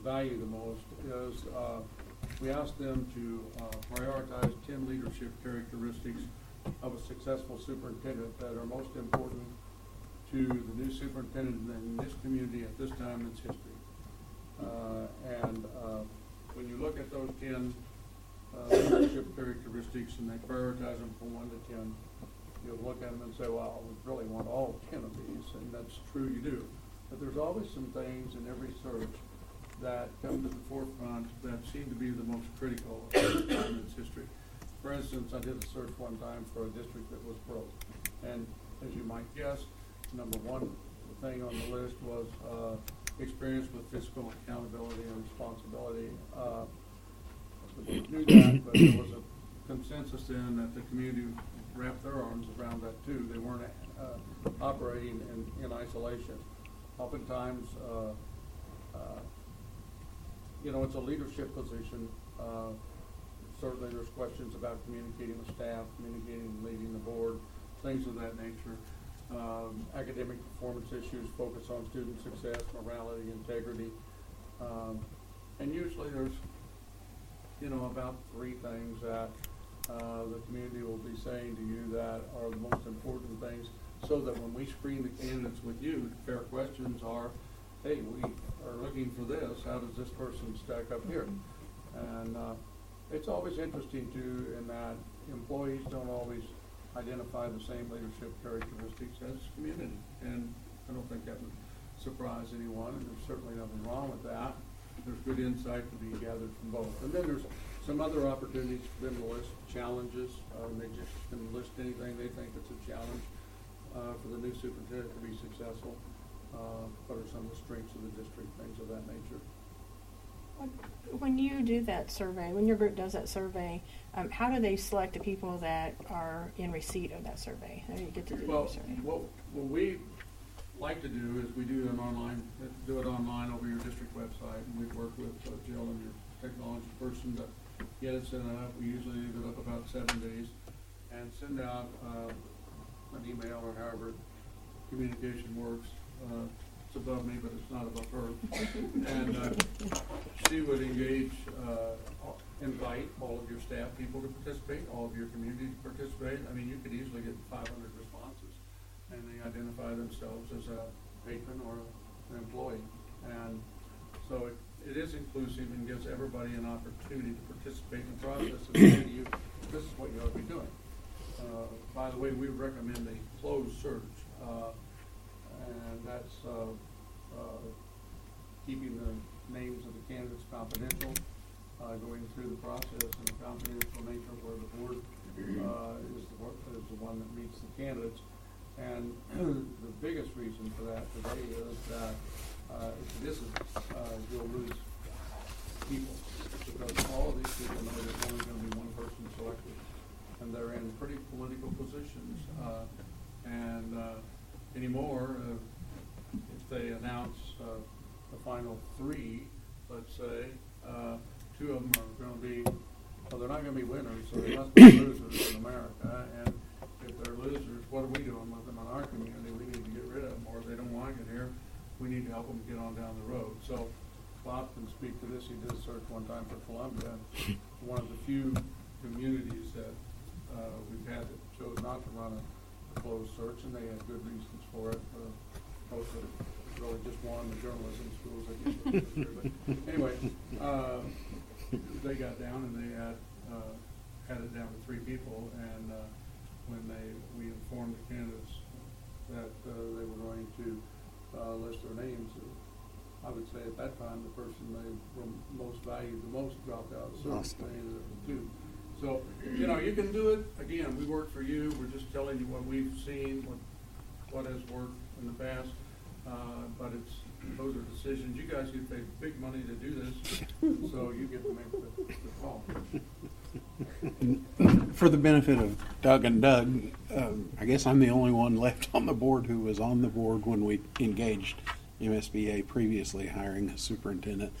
[SPEAKER 7] value the most is we ask them to prioritize 10 leadership characteristics of a successful superintendent that are most important to the new superintendent in this community at this time in its history. And when you look at those 10 leadership characteristics and they prioritize them from 1 to 10, you'll look at them and say, well, we really want all 10 of these, and that's true, you do. But there's always some things in every search that come to the forefront that seem to be the most critical of its history. For instance, I did a search one time for a district that was broke. And as you might guess, number one thing on the list was experience with fiscal accountability and responsibility. The board knew that, but there was a consensus then that the community wrapped their arms around that too. They weren't operating in isolation. Oftentimes, you know, it's a leadership position. Certainly there's questions about communicating with staff, communicating and leading the board, things of that nature. Academic performance issues focus on student success, morality, integrity. And usually there's, you know, about 3 things that the community will be saying to you that are the most important things, so that when we screen the candidates with you, fair questions are, hey, we are looking for this. How does this person stack up here? And it's always interesting, too, in that employees don't always identify the same leadership characteristics as community. And I don't think that would surprise anyone, and there's certainly nothing wrong with that. There's good insight to be gathered from both. And then there's some other opportunities for them to list challenges. They just can list anything they think that's a challenge for the new superintendent to be successful. What are some of the strengths of the district, things of that nature.
[SPEAKER 11] When you do that survey, when your group does that survey, how do they select the people that are in receipt of that survey? How do you get to do the survey?
[SPEAKER 7] What we like to do is we do it online over your district website, and we work with Jill and your technology person to get it set up. We usually leave it up about 7 days and send out an email or however communication works. It's above me, but it's not above her. And she would invite all of your staff people to participate, all of your community to participate. I mean, you could easily get 500 responses, and they identify themselves as a
[SPEAKER 17] patron or an employee. And so it is inclusive and gives everybody an opportunity to participate in the process and say to you, this is what you ought to be doing. By the way, we recommend a closed search, and that's keeping the names of the candidates confidential, going through the process in a confidential nature where the board is the one that meets the candidates. And the biggest reason for that today is that if this is, you'll lose people, because all of these people know there's only going to be one person selected, and they're in pretty political positions. And anymore, if they announce the final three, let's say, two of them are going to be, well, they're not going to be winners, so they must be losers in America. And if they're losers, what are we doing with them in our community? We need to get rid of them, or if they don't like it here, we need to help them get on down the road. So Bob can speak to this. He did a search one time for Columbia. It's one of the few communities that we've had that chose not to run a closed search, and they had good reasons for it. Most of it really just won the journalism schools. I guess. But anyway, they got down and they had it down to 3 people, and when we informed the candidates that they were going to list their names, I would say at that time the person they were most valued the most dropped out of the search. They ended up with 2. So, you can do it. Again, we work for you. We're just telling you what we've seen, what has worked in the past. But those are decisions. You guys get paid big money to do this, so you get to make the call.
[SPEAKER 5] For the benefit of Doug and Doug, I guess I'm the only one left on the board who was on the board when we engaged MSBA previously hiring a superintendent.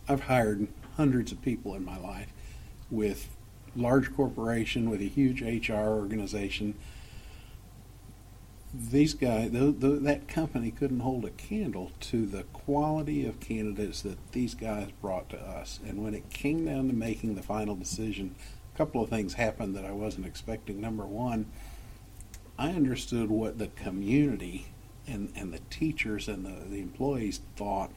[SPEAKER 5] I've hired hundreds of people in my life with large corporation, with a huge HR organization. These guys, that company couldn't hold a candle to the quality of candidates that these guys brought to us. And when it came down to making the final decision, a couple of things happened that I wasn't expecting. Number one, I understood what the community and the teachers and the employees thought,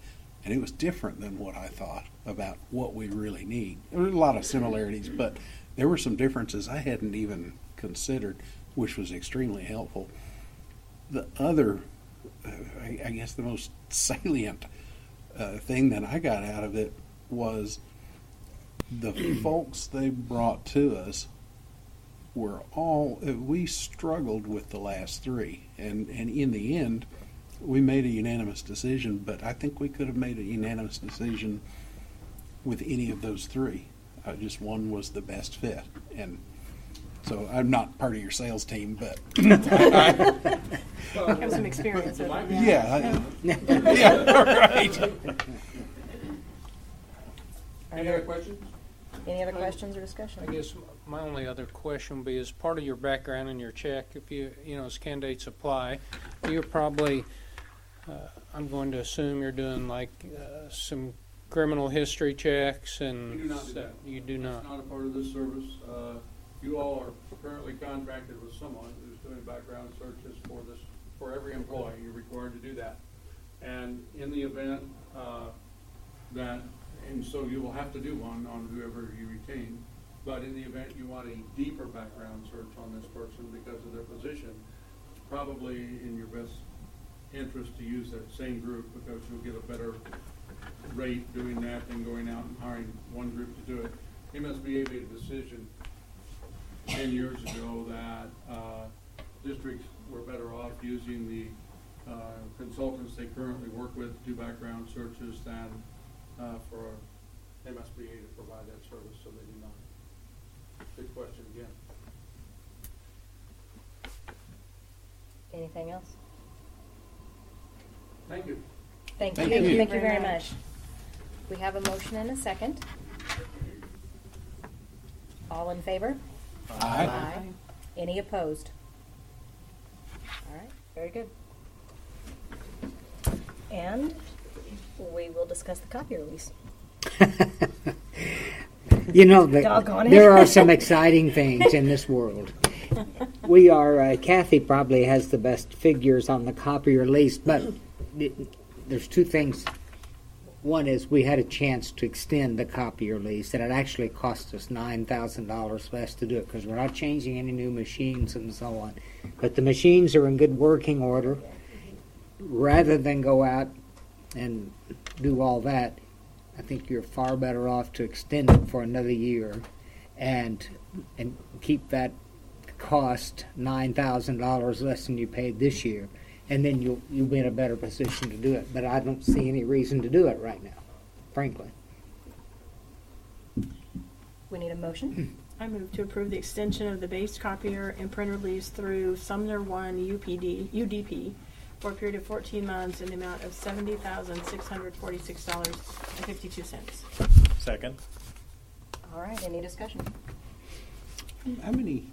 [SPEAKER 5] and it was different than what I thought about what we really need. There were a lot of similarities, but there were some differences I hadn't even considered, which was extremely helpful. The other, I guess the most salient thing that I got out of it was the folks they brought to us were we struggled with the last 3. And in the end, we made a unanimous decision, but I think we could have made a unanimous decision with any of those 3. Just one was the best fit. And so I'm not part of your sales team, but
[SPEAKER 11] have some experience with it.
[SPEAKER 5] Yeah, right.
[SPEAKER 17] Any other questions?
[SPEAKER 1] Any other questions or discussion?
[SPEAKER 14] I guess my only other question would be, as part of your background and your check, if as candidates apply, you're probably, I'm going to assume you're doing like some criminal history checks, and
[SPEAKER 17] We do not do that.
[SPEAKER 14] You do not.
[SPEAKER 17] It's not a part of this service. You all are currently contracted with someone who's doing background searches for every employee. You're required to do that. And in the event and so you will have to do one on whoever you retain, but in the event you want a deeper background search on this person because of their position, it's probably in your best interest to use that same group, because you'll get a better rate doing that than going out and hiring one group to do it. MSBA made a decision 10 years ago that districts were better off using the consultants they currently work with to do background searches than for MSBA to provide that service, so they do not. Good question again.
[SPEAKER 1] Anything else?
[SPEAKER 17] Thank you.
[SPEAKER 1] Thank
[SPEAKER 5] Thank
[SPEAKER 1] you.
[SPEAKER 5] you.
[SPEAKER 1] Thank you very much. We have a motion and a second. All in favor?
[SPEAKER 5] Aye.
[SPEAKER 1] Any opposed? All right, very good. And we will discuss the copier lease.
[SPEAKER 3] You know,
[SPEAKER 1] Doggone it.
[SPEAKER 3] there are some exciting things in this world. we are, Kathy probably has the best figures on the copier lease, but there's two things. One is we had a chance to extend the copier lease, and it actually cost us $9,000 less to do it because we're not changing any new machines and so on. But the machines are in good working order. Rather than go out and do all that, I think you're far better off to extend it for another year and keep that cost $9,000 less than you paid this year, and then you'll be in a better position to do it. But I don't see any reason to do it right now, frankly.
[SPEAKER 1] We need a motion.
[SPEAKER 11] I move to approve the extension of the base copier and printer lease through Sumner 1 UDP for a period of 14 months in the amount of $70,646.52.
[SPEAKER 4] Second.
[SPEAKER 1] All right, any discussion?
[SPEAKER 5] How many,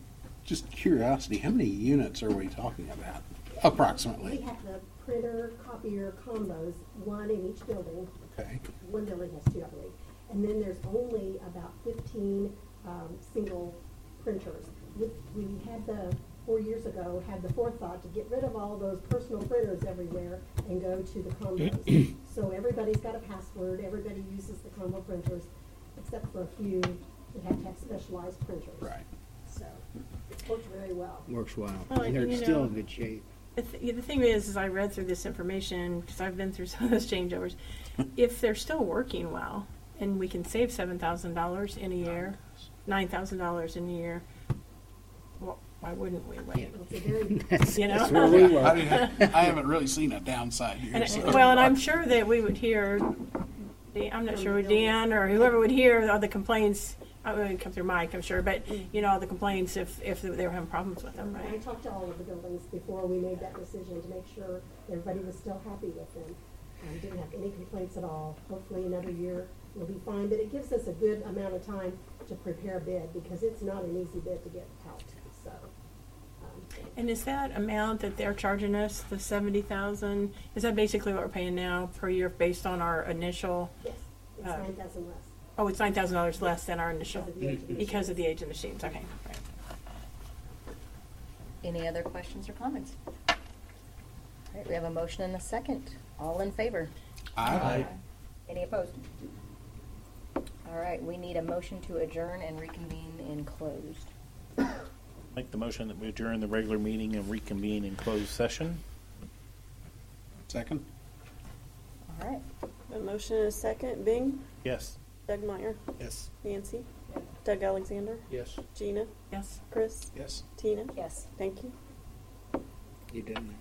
[SPEAKER 5] just curiosity, how many units are we talking about, approximately?
[SPEAKER 13] We have the printer, copier combos, one in each building.
[SPEAKER 5] Okay.
[SPEAKER 13] One building has two, I believe. And then there's only about 15 single printers. We had 4 years ago, had the forethought to get rid of all those personal printers everywhere and go to the combos. So everybody's got a password, everybody uses the combo printers, except for a few that have to have specialized printers.
[SPEAKER 5] Right.
[SPEAKER 13] So it works very well.
[SPEAKER 3] Works well.
[SPEAKER 11] Well,
[SPEAKER 3] And
[SPEAKER 11] and
[SPEAKER 3] they're
[SPEAKER 11] you
[SPEAKER 3] still
[SPEAKER 11] know,
[SPEAKER 3] in good shape.
[SPEAKER 11] The thing is I read through this information because I've been through some of those changeovers. If they're still working well and we can save $7,000 in a year, $9,000 in a year, well, why wouldn't we wait? You know?
[SPEAKER 5] That's where we were. I haven't really seen a downside here.
[SPEAKER 11] And,
[SPEAKER 5] so.
[SPEAKER 11] well, and I'm sure that we would hear, I'm not sure, Dan or whoever would hear all the complaints. I wouldn't come through Mike, I'm sure, but you know, all the complaints if they were having problems with them,
[SPEAKER 13] I
[SPEAKER 11] right?
[SPEAKER 13] talked to all of the buildings before we made that decision to make sure everybody was still happy with them. Didn't have any complaints at all. Hopefully another year will be fine, but it gives us a good amount of time to prepare a bid because it's not an easy bid to get out. So.
[SPEAKER 11] And is that amount that they're charging us, the $70,000, is that basically what we're paying now per year based on our initial?
[SPEAKER 13] Yes, it's $9,000 less.
[SPEAKER 11] Oh, it's $9,000 less than our initial
[SPEAKER 13] Because of the age of the
[SPEAKER 11] because of the age of the machines. Okay, right.
[SPEAKER 1] Any other questions or comments? All right, we have a motion and a second. All in favor?
[SPEAKER 5] Aye.
[SPEAKER 1] Any opposed? All right, we need a motion to adjourn and reconvene in closed.
[SPEAKER 4] Make the motion that we adjourn the regular meeting and reconvene in closed session.
[SPEAKER 5] Second?
[SPEAKER 1] All right.
[SPEAKER 2] A motion and a second. Bing?
[SPEAKER 4] Yes.
[SPEAKER 2] Doug Meyer?
[SPEAKER 5] Yes.
[SPEAKER 2] Nancy? Doug Alexander?
[SPEAKER 14] Yes.
[SPEAKER 2] Gina?
[SPEAKER 11] Yes.
[SPEAKER 2] Chris?
[SPEAKER 5] Yes.
[SPEAKER 2] Tina?
[SPEAKER 1] Yes.
[SPEAKER 2] Thank you.
[SPEAKER 3] You didn't.